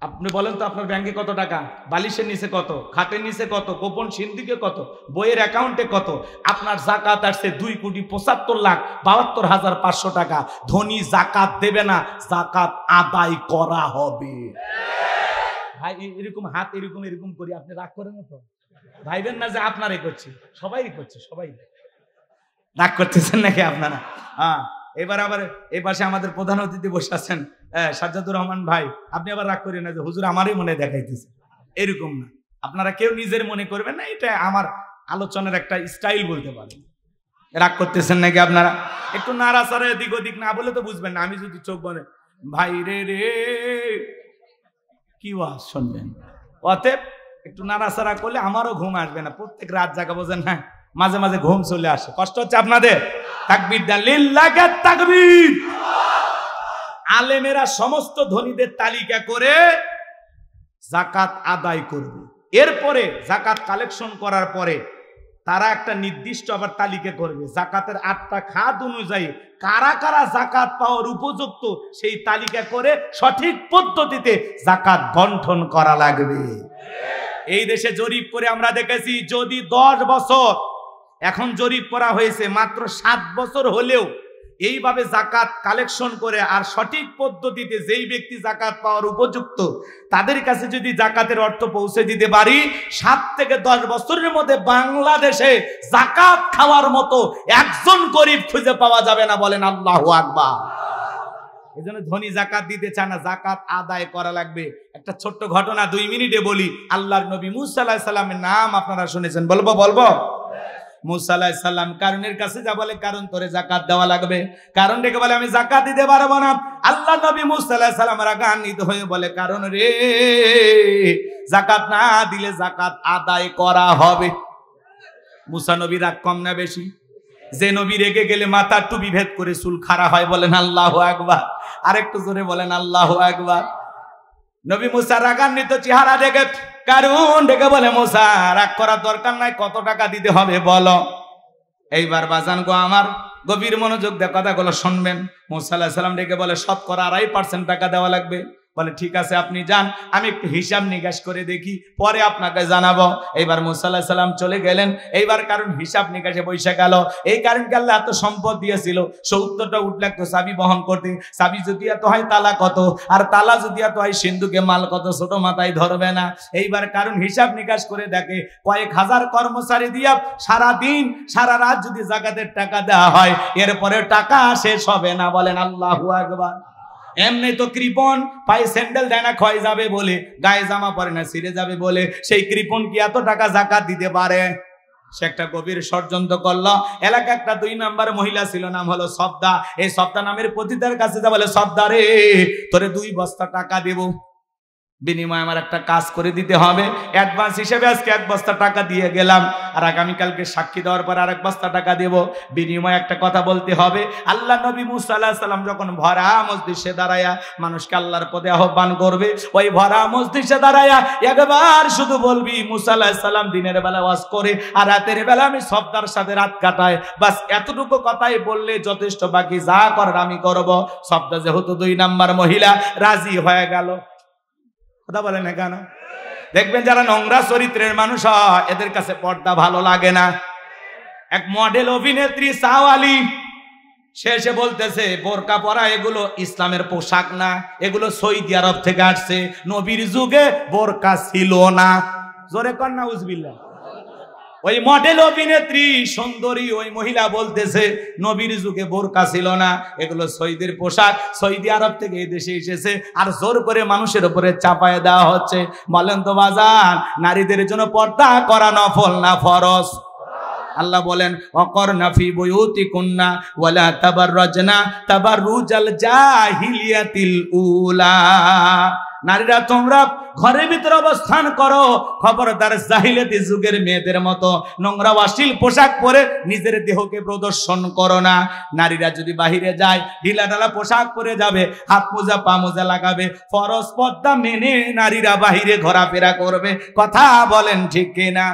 আপনি বলেন তো আপনার ব্যাংকে কত টাকা, বালিশের নিচে কত, খাটের নিচে কত, গোপন সিন্দিকে কত, বইয়ের অ্যাকাউন্টে কত। আপনার জাকাত আসছে 2,75,72,500 টাকা। ধনী জাকাত দেবে না, জাকাত আদায় করা হবে। ভাই এরকম হাত এরকম এরকম করি, আপনি রাগ করেন না তো? ভাইবেন না যে আপনারই করছি, সবাই করছে, সবাই। রাগ করতেছেন নাকি আপনারা? হ্যাঁ, এবার আবার এই পাশে আমাদের প্রধান অতিথি বসে আছেন সাজ্জাদুর রহমান ভাই, আপনি আবার রাগ করেন না যে হুজুর আমারই মনে দেখাইতেছে। এরকম না, আপনারা কেউ নিজের মনে করবেন না, এটা আমার আলোচনার একটা স্টাইল বলতে পারেন। রাগ করতেছেন নাকি আপনারা? একটু নাড়াচাড়া এদিক ওদিক না বলে তো বুঝবেন না। আমি যদি চোখ বলে ভাই রে রে কি ওয়াজ শুনবেন, অতএব একটু নাড়াচাড়া করলে আমারও ঘুম আসবে না। প্রত্যেক রাত জাগা বোঝেন না, মাঝে মাঝে ঘুম চলে আসে, কষ্ট হচ্ছে আপনাদের। তাকবীর দেন, লিল্লাহি তাকবীর। আলেমেরা সমস্ত ধনীদের তালিকা করে জাকাত আদায় করবে। এরপরে জাকাত কালেকশন করার পরে তারা একটা নির্দিষ্ট আবার তালিকা করবে, জাকাতের 8টা খাত অনুযায়ী কারা কারা জাকাত পাওয়ার উপযুক্ত, সেই তালিকা করে সঠিক পদ্ধতিতে জাকাত বন্টন করা লাগবে। এই দেশে জরিপ করে আমরা দেখেছি, যদি 10 বছর, এখন জরিপ করা হয়েছে মাত্র 7 বছর হলেও এইভাবে জাকাত কালেকশন করে আর সঠিক পদ্ধতিতে যেই ব্যক্তি জাকাত পাওয়ার উপযুক্ত তাদের কাছে যদি জাকাতের অর্থ পৌঁছে দিতে পারি, 7 থেকে 10 বছরের মধ্যে বাংলাদেশে জাকাত খাওয়ার মতো একজন গরিব খুঁজে পাওয়া যাবে না। বলেন আল্লাহু আকবার। এই জন্য ধনী জাকাত দিতে চায় না, জাকাত আদায় করা লাগবে। একটা ছোট্ট ঘটনা 2 মিনিটে বলি। আল্লাহর নবী মুসা আলাইহিস সালামের নাম আপনারা শুনেছেন, বলবো? মুসা আলাইহিস সালাম কারণের কাছে যা বলে, কারণ তোরে জাকাত দেওয়া লাগবে। কারণ ডেকে বলে আমি জাকাত দিতে পারবো না। আল্লাহ নবী মুসা আলাইহিস সালাম রাগান্বিত হয়ে বলে, কারণ রে, জাকাত না দিলে জাকাত আদায় করা হবে। মুসা নবী রাগ কম না বেশি? যে নবী রেগে গেলে মাথার টুপি ভেদ করে চুল খাড়া হয়। বলেন আল্লাহু আকবার। আরেকটু জোরে বলেন আল্লাহু আকবার। নবী মুসা রাগান্বিত চেহারা দেখে কারণ ডেকে বলে, মুসা রাগ করার দরকার নাই, কত টাকা দিতে হবে বলো। এইবার বাজান গো আমার, গভীর মনোযোগ দিয়ে কথাগুলো শুনবেন। মুসা আলাইহিস সালাম ডেকে বলে, শতকরা 2.5% টাকা দেওয়া লাগবে। বলে ঠিক আছে আপনি যান, আমি একটু হিসাব নিকাশ করে দেখি, পরে আপনাকে জানাবো। এইবার মুসা আলাইহিস সালাম চলে গেলেন। এইবার কারণ হিসাব নিকাশে বসে গেল। এই কারণকে আল্লাহ এত সম্পদ দিয়েছিল, 70টা উট লাগতো চাবি বহন করতে। চাবি যদি এত হয় তালা কত, আর তালা যদি এত হয় সিন্ধুকে মাল কত, ছোট মাথায় ধরবে না। এইবার কারণ হিসাব নিকাশ করে দেখে, কয়েক হাজার কর্মচারী দিয়া সারা দিন সারা রাত যদি জাকাতের টাকা দেওয়া হয়, এরপরে টাকা শেষ হবে না। বলেন আল্লাহু আকবার। এমনি তো কৃপণ, পায়ে স্যান্ডেল দেয় না ক্ষয় যাবে বলে, গায়ে জামা পরে না ছিঁড়ে যাবে বলে, সেই কৃপণ কি এত টাকা জাকাত দিতে পারে? সে একটা গভীর ষড়যন্ত্র করলো। এলাকা একটা 2 নাম্বার মহিলা ছিল, নাম হলো সবদা। এই সবদা নামের পতিতার কাছে যা বলে, সবদা রে, তোরে 2 বস্তা টাকা দেব। বিনিময়ে আমার একটা কাজ করে দিতে হবে, অ্যাডভান্স হিসেবে আজকে 1 বস্তা টাকা দিয়ে গেলাম, আর আগামীকালকে সাক্ষী দেওয়ার পর আর 1 বস্তা টাকা দেব, বিনিময়ে একটা কথা বলতে হবে। আল্লাহ নবী মুসা আলাইহিস সালাম যখন ভরা মজলিসে দাঁড়ায়া মানুষকে আল্লাহর পথে আহ্বান করবে, ওই ভরা মজলিসে দাঁড়ায়া একবার শুধু বলবি মুসা আলাইহিস সালাম দিনের বেলা ওয়াজ করে আর রাতের বেলা আমি সফদার সাথে রাত কাটায়, বাস এতটুকু কথাই বললে যথেষ্ট, বাকি যা করার আমি করব। সফদা যেহেতু 2 নাম্বার মহিলা, রাজি হয়ে গেল। কথা বলে না কেন? দেখবেন যারা নোংরা চরিত্রের মানুষ হয় এদের কাছে পর্দা ভালো লাগে না। এক মডেল অভিনেত্রী সাওয়ালি, সে এসে বলতেছে বোরকা পরা এগুলো ইসলামের পোশাক না, এগুলো সৌদি আরব থেকে আসছে, নবীর যুগে বোরকা ছিল না। জোরে কর না উজবিল্লাহ। ওই মডেল অভিনেত্রী সুন্দরী ওই মহিলা বলতেছে নবীর যুগে বোরকা ছিল না, এগুলো সৌদির পোশাক, সৌদি আরব থেকে এই দেশে এসেছে, আর জোর করে মানুষের উপরে চাপায় দেওয়া হচ্ছে। বলেন তো বাজান, নারীদের জন্য পর্দা করা নফল না ফরজ? আল্লাহ বলেন ওয়াকরনা ফি বুয়ুতিকুন্না ওয়ালা তাবাররাজনা তাবাররুজাল জাহিলিয়াতিল উলা। নারীরা তোমরা ঘরের ভিতরে অবস্থান করো, খবরদার জাহিলিয়াতি যুগের মেয়েদের মতো নোংরা অশ্লীল পোশাক পরে নিজের দেহকে প্রদর্শন করো না। নারীরা যদি বাহিরে যায় ঢিলাঢালা পোশাক পরে যাবে, হাত মোজা পা মোজা লাগাবে, ফরজ পর্দা মেনে নারীরা বাহিরে ঘোরাফেরা করবে। কথা বলেন ঠিক কিনা?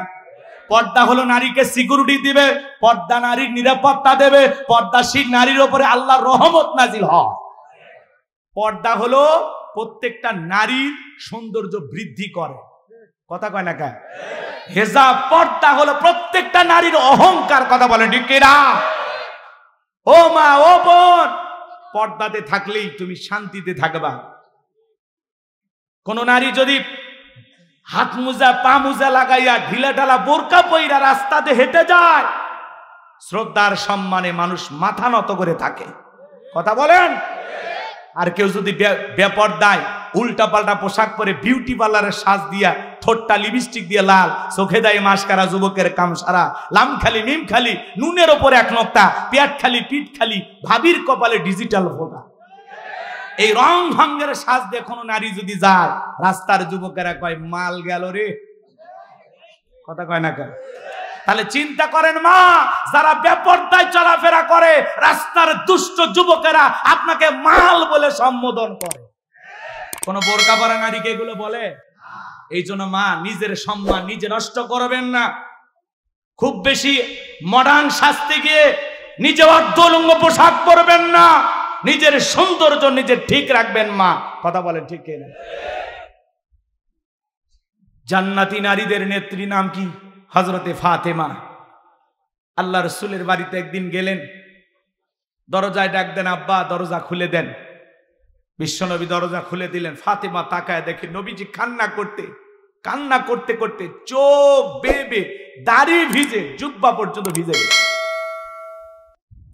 পর্দা হলো নারীকে সিকিউরিটি দিবে, পর্দা নারীর নিরাপত্তা দেবে, পর্দাশীল নারীর উপরে আল্লাহর রহমত নাজিল হয়। পর্দা হলো প্রত্যেকটা নারীর সৌন্দর্য বৃদ্ধি করে। কথা কয় না কেন? হেজাব পর্দা হলো প্রত্যেকটা নারীর অহংকার। কথা বলেন ঠিক কিনা? ও মা ও বোন, পর্দাতে থাকলেই তুমি শান্তিতে থাকবা। কোন নারী যদি হাত মোজা পা মোজা লাগাইয়া ঢিলা ঢালা বোরকা পইরা রাস্তাতে হেঁটে যায়, শ্রদ্ধার সম্মানে মানুষ মাথা নত করে থাকে। কথা বলেন? আর কেউ যদি বেপরদায় উল্টা পাল্টা পোশাক পরে বিউটি পার্লারের সাজ দিয়া, ঠোঁটটা লিপস্টিক দিয়ে লাল, চোখে দেয় মাস্কারা, যুবকের কাম সারা, লাম খালি মিম খালি, নুনের ওপরে 1 নোক্তা, পেট খালি পিঠ খালি, ভাবির কপালে ডিজিটাল ফোটা, এই রং ভঙ্গের সাজ দিয়ে কোনো নারী যদি যায়, রাস্তার যুবকেরা কয় মাল গেল রে। কথা কয় না কেন? তাহলে চিন্তা করেন মা, যারা বেপরদায় চলাফেরা করে, রাস্তার দুষ্ট যুবকেরা আপনাকে মাল বলে সম্বোধন করে। কোন বোরকা পরা নারীকে এগুলো বলে? এই জন্য মা, নিজের সম্মান নিজে নষ্ট করবেন না। খুব বেশি মডার্ন সাজতে গিয়ে নিজে অর্ধলঙ্গ পোশাক পরবেন না, নিজের সৌন্দর্য নিজে ঠিক রাখবেন মা। কথা বলেন ঠিক কিনা? জান্নাতি নারীদের নেত্রী নাম কি? হযরতে ফাতেমা। আল্লাহ রাসূলের বাড়িতে একদিন গেলেন, দরজায় ডাক দেন, আব্বা দরজা খুলে দেন। বিশ্বনবী দরজা খুলে দিলেন। ফাতেমা তাকায় দেখে নবীজি কান্না করতে করতে চোখ বেবে, দাড়ি ভিজে, জুব্বা পর্যন্ত ভিজে গেছে।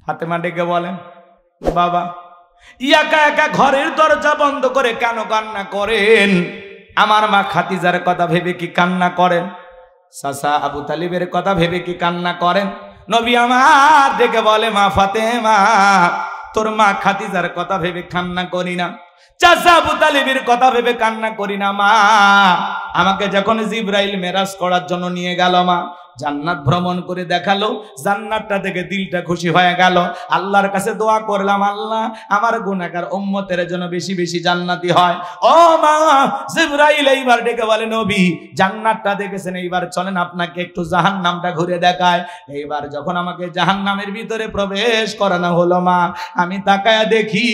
ফাতেমা ডেকে বলেন, বাবা একা একা ঘরের দরজা বন্ধ করে কেন কান্না করেন? আমার মা খাদিজার কথা ভেবে কি কান্না করেন? চাচা আবু তালিবের কথা ভেবে কি কান্না করেন? নবী আমার ডেকে বলে, মা ফাতেমা, তোর মা খাদিজার কথা ভেবে কান্না করি না, চাচা আবু তালিবের কথা ভেবে কান্না করি না মা। আমাকে যখন জিবরাইল মেরাজ করার জন্য নিয়ে গেল মা, জান্নাত ভ্রমণ করে দেখালো, জান্নাতটা দেখে দিলটা খুশি হয়ে গেল। আল্লাহর কাছে দোয়া করলাম, আল্লাহ আমার গুনাহগার উম্মতের জন্য বেশি বেশি জান্নাতি হয়। ও মা, জিবরাইল এইবার ডেকে বলে, নবী জান্নাতটা দেখেছেন, এইবার চলেন আপনাকে একটু জাহান্নামটা ঘুরে দেখায়। এইবার যখন আমাকে জাহান্নামের ভিতরে প্রবেশ করানো হলো মা, আমি তাকায়া দেখি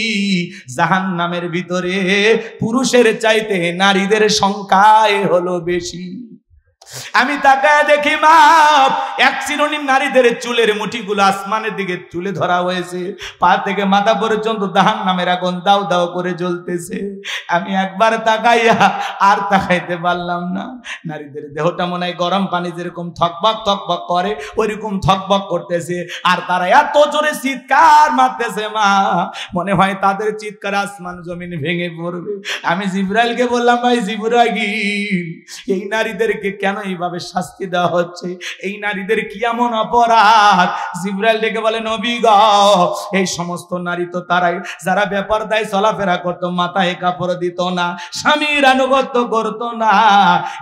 জাহান্নামের ভিতরে পুরুষের চাইতে নারীদের সংখ্যাই হলো বেশি। আমি তাকায় দেখি মা, এক শ্রেণীর নারীদের চুলের মুঠিগুলো আসমানের দিকে তুলে ধরা হয়েছে, পা থেকে মাথা পর্যন্ত জাহান্নামের আগুন দাউ দাউ করে জ্বলতেছে। আমি একবার তাকাইয়া আর তাকাইতে পারলাম না। নারীদের দেহটা মনে হয় গরম পানি যেরকম থকবক থকবক করে, ওইরকম থকবক করতেছে, আর তারা এত জোরে চিৎকার মারতেছে মা, মনে হয় তাদের চিৎকার আসমান জমিন ভেঙে পড়বে। আমি জিবরাইলকে বললাম, ভাই জিবরাইল, এই নারীদেরকে কেন কেন এইভাবে শাস্তি দেওয়া হচ্ছে? এই নারীদের কি এমন অপরাধ? জিবরাইল ডেকে বলে, নবী গো, এই সমস্ত নারী তো তারাই যারা বেপরদায় চলাফেরা করতো, মাথায় কাপড় দিত না, স্বামীর আনুগত্য করতো না।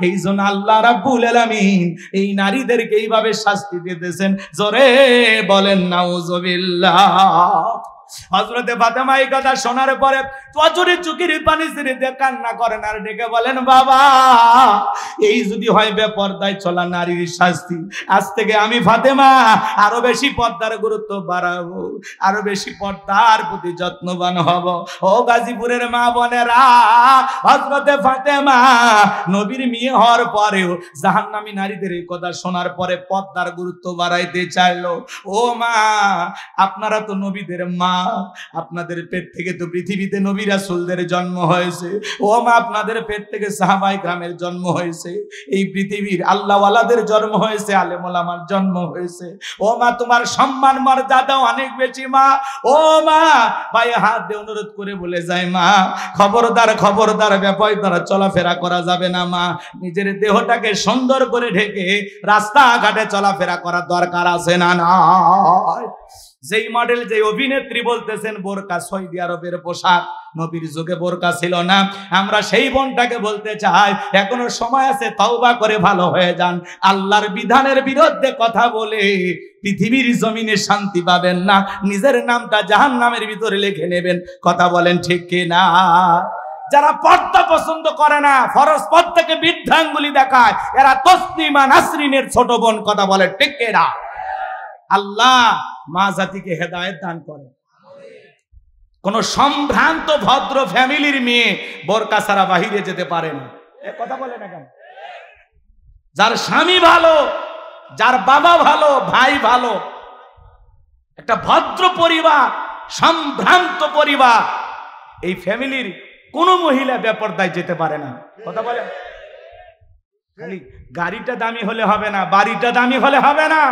এই জন্য আল্লাহ রাব্বুল আলামিন এই নারীদেরকে এইভাবে শাস্তি দিতেছেন। জোরে বলেন নাউজুবিল্লাহ। হযরতে ফাতেমা এই কথা শোনার পরে চোখের চোখের পানি ছেড়ে দিয়ে কান্না করেন আর ডেকে বলেন, বাবা, এই যদি হয় বেপরদায় চলা নারীর শাস্তি, আজ থেকে আমি ফাতেমা আরো বেশি পর্দার গুরুত্ব বাড়াবো, আরো বেশি পর্দার প্রতি যত্নবান হব। ও গাজীপুরের মা বোনেরা, হযরতে ফাতেমা নবীর মেয়ে হওয়ার পরেও জাহান্নামী নারীদের এই কথা শোনার পরে পর্দার গুরুত্ব বাড়াইতে চাইলো। ও মা, আপনারা তো নবীদের মা, আপনাদের পেট থেকে তো পৃথিবীতে নবী রাসূলদের জন্ম হয়েছে। ও মা, আপনাদের পেট থেকে সাহাবায়ে কেরামের জন্ম হয়েছে, এই পৃথিবীর আল্লাহওয়ালাদের জন্ম হয়েছে, আলেম ওলামার জন্ম হয়েছে। ও মা, তোমার সম্মান মর্যাদা অনেক বেশি মা। ও মা, পায়ে হাত দিয়ে অনুরোধ করে বলে যায়, মা খবরদার খবরদার, বেপরদারা চলাফেরা করা যাবে না মা। নিজের দেহটাকে সুন্দর করে ঢেকে রাস্তাঘাটে চলাফেরা করার দরকার আছে না? নয়। যেই মডেল, যে অভিনেত্রী বলতেছেন বোরকা সৌদি আরবের পোশাক, নবীর যুগে বোরকা ছিল না। আমরা সেই বোনটাকে বলতে চাই, এখনো সময় আছে, তওবা করে ভালো হয়ে যান। আল্লাহর বিধানের বিরুদ্ধে কথা বলে পৃথিবীর জমিনে শান্তি পাবেন না, নিজের নামটা জাহান্নামের ভিতরে লিখে নেবেন। কথা বলেন ঠিক কি না? যারা পর্দা পছন্দ করে না, ফরজ পথ থেকে বৃদ্ধাঙ্গুলি দেখায়, এরা তসলিমা নাসরিনের ছোট বোন। কথা বলে ঠিক কি না? আল্লাহ মা জাতিকে হেদায়েত দান করে। কোন সম্ভ্রান্ত ভদ্র ফ্যামিলির মেয়ে বোরকা ছাড়া বাহিরে যেতে পারে না। কথা বলে না কেন? যার স্বামী ভালো, যার বাবা ভালো, ভাই ভালো, একটা ভদ্র পরিবার, সম্ভ্রান্ত পরিবার, এই ফ্যামিলির কোন মহিলা বেপরদায় যেতে পারে না। কথা বলে। খালি গাড়িটা দামি হলে হবে না, বাড়িটা দামি হলে হবে না,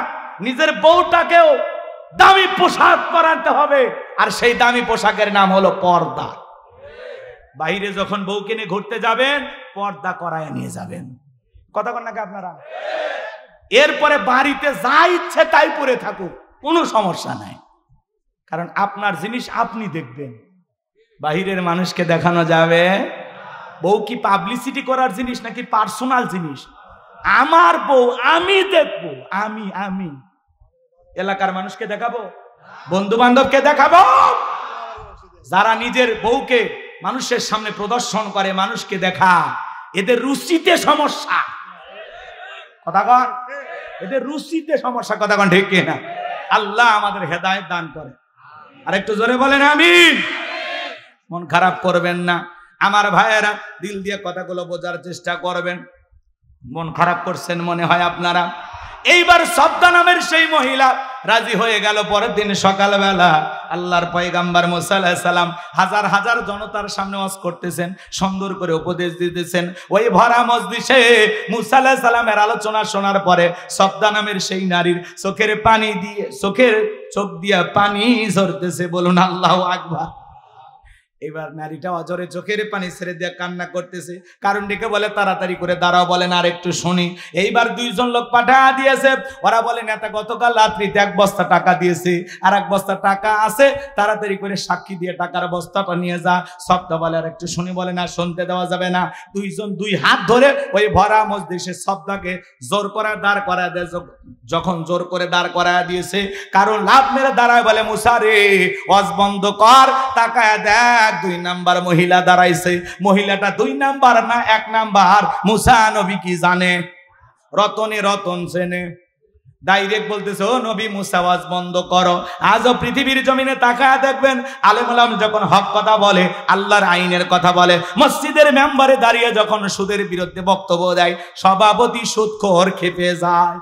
নিজের বউটাকেও দামি পোশাক পরাতে হবে। আর সেই দামি পোশাকের নাম হলো পর্দা। বাইরে যখন বউকে নিয়ে ঘুরতে যাবেন, পর্দা করায় নিয়ে যাবেন। কথা বলেন নাকি আপনারা? এরপরে বাড়িতে যা ইচ্ছে তাই পরে থাকুক, কোনো সমস্যা নাই, কারণ আপনার জিনিস আপনি দেখবেন, বাহিরের মানুষকে দেখানো যাবে। বউ কি পাবলিসিটি করার জিনিস নাকি পার্সোনাল জিনিস? আমার বউ আমি দেখবো, আমি এলাকার মানুষকে দেখাবো, বন্ধু বান্ধবকে দেখাবো? যারা নিজের বউকে মানুষের সামনে প্রদর্শন করে, মানুষকে দেখা, এদের রুচিতে সমস্যা। কথা কন, এদের রুচিতে সমস্যা। কথা কন ঠিক কিনা? আল্লাহ আমাদের হেদায়েত দান করে। আর একটু জোরে বলেন আমিন। মন খারাপ করবেন না আমার ভাইয়েরা, দিল দিয়ে কথাগুলো বোঝার চেষ্টা করবেন। মন খারাপ করছেন মনে হয় আপনারা। এইবার সবদা নামের সেই মহিলা রাজি হয়ে গেল। পরের দিন সকালবেলা আল্লাহর পয়গাম্বর মুসা আলাইহিস সালাম হাজার হাজার জনতার সামনে ওয়াজ করতেছেন, সুন্দর করে উপদেশ দিতেছেন। ওই ভরা মজলিসে মুসা আলাইহিস সালামের আলোচনা শোনার পরে সবদা নামের সেই নারীর চোখের পানি দিয়ে, চোখ দিয়ে পানি ঝরতেছে। বলুন আল্লাহু আকবার। এবার নারীটা অজরে চোখের পানি ছেড়ে দিয়ে কান্না করতেছে। কারণ ডেকে বলে, তাড়াতাড়ি করে দাঁড়াও, বলেন আর একটু শুনি। এইবার দুইজন লোক পাঠা দিয়েছে। ওরা বলে, নেতা গতকাল রাত্রিতে 1 বস্তা টাকা দিয়েছে, আর 1 বস্তা টাকা আছে, তাড়াতাড়ি করে সাক্ষী দিয়ে টাকার বস্তাটা নিয়ে যা। সবটা বলে, আর একটু শুনি। বলে, না, শুনতে দেওয়া যাবে না। দুইজন 2 হাত ধরে ওই ভরা মজলিসে সবদাকে জোর করে দাঁড় করায় দেয়। যখন জোর করে দাঁড় করায় দিয়েছে, কারণ লাভ মেরে দাঁড়ায়, বলে, মুসা রে, ওয়াজ বন্ধ কর, তাকায় দেখ 2 নাম্বার মহিলা দাঁড়াইছে। মহিলাটা 2 নাম্বার না 1 নাম্বার। মুসা নবী কি জানে? রতনে রতন চেনে। ডাইরেক্ট বলতেছে, ও নবী মুসা, ওয়াজ বন্ধ করো। আজও পৃথিবীর জমিনে তাকায় দেখবেন, আলেম ওলামা যখন হক কথা বলে, আল্লাহর আইনের কথা বলে, মসজিদের মেম্বারে দাঁড়িয়ে যখন সুদের বিরুদ্ধে বক্তব্য দেয়, সভাপতি সুদখোর খেপে যায়।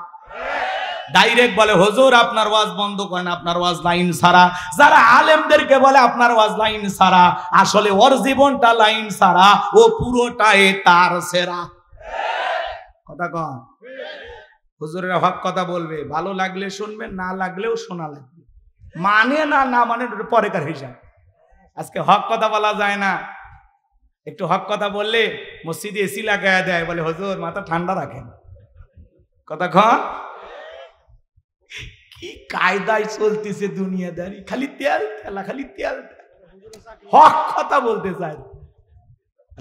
ডাইরেক্ট বলে, হুজুর আপনার ওয়াজ বন্ধ করেন, আপনার ওয়াজ লাইন ছাড়া। যারা আলেমদেরকে বলে আপনার ওয়াজ লাইন ছাড়া, আসলে ওর জীবনটা লাইন ছাড়া, ও পুরোটাই তার সেরা। কথা কন। হুজুরের হক কথা বলবে, ভালো লাগলে শুনবেন, না লাগলেও শোনা লাগবে। মানে না মানে পরেকার হিসাব। আজকে হক কথা বলা যায় না। একটু হক কথা বললে মসজিদে এসি লাগায় দেয়, বলে হুজুর মাথা ঠান্ডা রাখেন। কথা কন। কি কায়দায় চলতেছে দুনিয়াদারি, খালি তেল তেলা, খালি তেল। হক কথা বলতে চাই,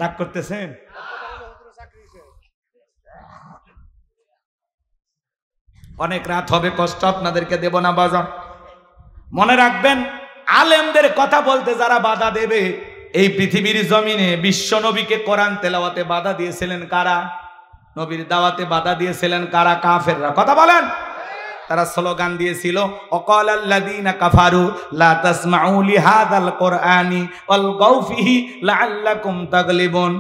রাগ করতেছেন? অনেক রাত হবে, কষ্ট আপনাদেরকে দেব না বাজান। মনে রাখবেন, আলেমদের কথা বলতে যারা বাধা দেবে, এই পৃথিবীর জমিনে বিশ্ব নবীকে কোরআন তেলাওয়াতে বাধা দিয়েছিলেন কারা? নবীর দাওয়াতে বাধা দিয়েছিলেন কারা? কাফেররা। কথা বলেন। তারা স্লোগান দিয়েছিল, অকালাল্লাযীনা কাফারু লা তাসমাউ লিহাযাল কুরআনি ওয়ালগাউ ফিহি লাআল্লাকুম তাগলিবুন।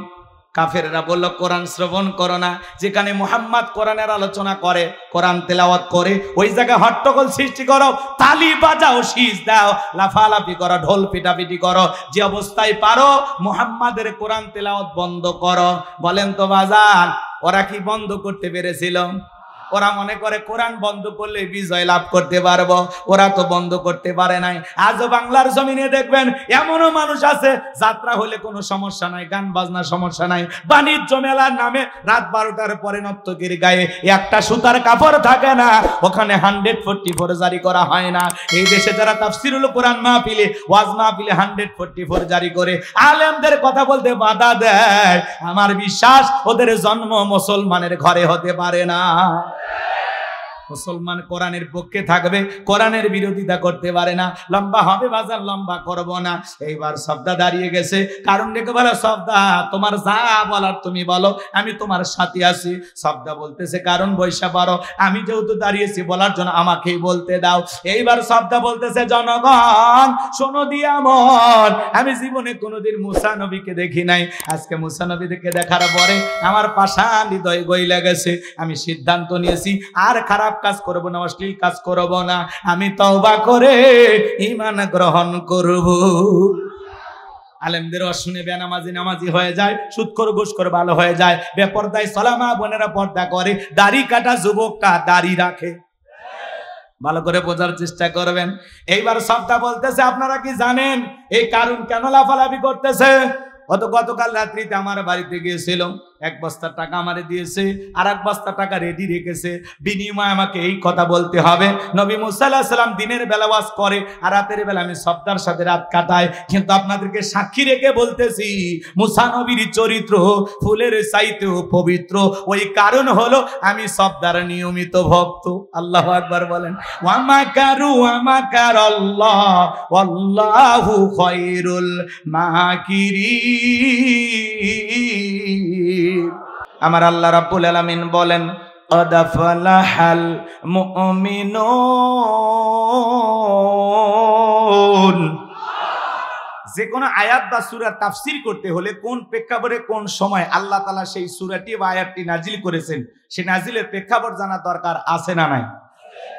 কাফেররা বলল, কোরআন শ্রবণ করো না। যেখানে মুহাম্মদ কোরআনের আলোচনা করে, কোরআন তেলাওয়াত করে, ওই জায়গায় হট্টগোল সৃষ্টি করো, তালি বাজাও, শীষ দাও, লাফালাফি করো, ঢোল পিটাপিটি করো, যে অবস্থায় পারো মুহাম্মাদের কোরআন তেলাওয়াত বন্ধ করো। বলেন তো বাজান, ওরা কি বন্ধ করতে পেরেছিল? ওরা মনে করে কোরআন বন্ধ করলে বিজয় লাভ করতে পারবো, ওরা তো বন্ধ করতে পারে নাই। আজও বাংলার জমিনে দেখবেন এমনও মানুষ আছে, যাত্রা হলে কোনো সমস্যা নাই, গান বাজনা সমস্যা নাই, বাণিজ্য মেলার নামে রাত 12টার পরে নর্তকীর গায়ে একটা সুতার কাপড় থাকে না, ওখানে 144 জারি করা হয় না। এই দেশে যারা তাফসিরুল কোরআন মাহফিলে, ওয়াজ মাহফিলে 144 জারি করে আলেমদের কথা বলতে বাধা দেয়, আমার বিশ্বাস ওদের জন্ম মুসলমানের ঘরে হতে পারে না। মুসলমান কোরআনের পক্ষে থাকবে, কোরআনের বিরোধিতা করতে পারে না। লম্বা হবে বাজার, লম্বা করব না। এইবার সবদা দাঁড়িয়ে গেছে, কারণ ডেকে বলে, সবদা তোমার যা বলার তুমি বলো, আমি তোমার সাথে আছি। সবদা বলতেছে, কারণ বৈশা পারো, আমি যেহেতু দাঁড়িয়েছি বলার জন্য আমাকেই বলতে দাও। এইবার সবদা বলতেছে, জনগণ শোনো দিয়া মন, আমি জীবনে কোনোদিন মুসা নবীকে দেখি নাই, আজকে মুসা নবীকে দেখার পরে আমার পাষাণ হৃদয় গইলা গেছে। আমি সিদ্ধান্ত নিয়েছি আর খারাপ কাজ করব না, অশ্লীল কাজ করব না, আমি তওবা করে ঈমান গ্রহণ করব। আলেমদের শুনে বেনামাজি নামাজি হয়ে যায়, সুদখোর ঘুষখোর ভালো হয়ে যায়, বেপরদায় সলামা বোনেরা পর্দা করে, দাড়ি কাটা যুবকটা দাড়ি রাখে। ভালো করে বোঝার চেষ্টা করবেন। এইবার সবটা বলতেছে, আপনারা কি জানেন এই কারণ কেন লাফালাফি করতেছে? গতকাল রাত্রিতে আমার বাড়িতে গিয়েছিল, 1 বস্তা টাকা আমারে দিয়েছে, আর 1 বস্তা টাকা রেডি রেখেছে, বিনিময়ে আমাকে এই কথা বলতে হবে, নবী মুসা আলাইহিস সালাম দিনের বেলা ওয়াজ করে আর রাতের বেলা আমি সবদার সাথে রাত কাটাই। কিন্তু আপনাদেরকে সাক্ষী রেখে বলতেছি, মুসা নবীর চরিত্র ফুলের চাইতেও পবিত্র। ওই কারণ হলো আমি সবদার নিয়মিত ভক্ত। আল্লাহু আকবার বলেন। ওয়া মাকারু ওয়া মাকারাল্লাহ ওয়াল্লাহু খায়রুল মাকিরিন। আমার আল্লাহ রাব্বুল আলামিন বলেন, قد فلح المؤمنون। যে কোনো আয়াত বা সূরা তাফসীর করতে হলে কোন প্রেক্ষাপটে কোন সময় আল্লাহ তাআলা সেই সূরাটি বা আয়াতটি নাজিল করেছেন, সেই নাজিলের প্রেক্ষাপট জানা দরকার আছে না নাই?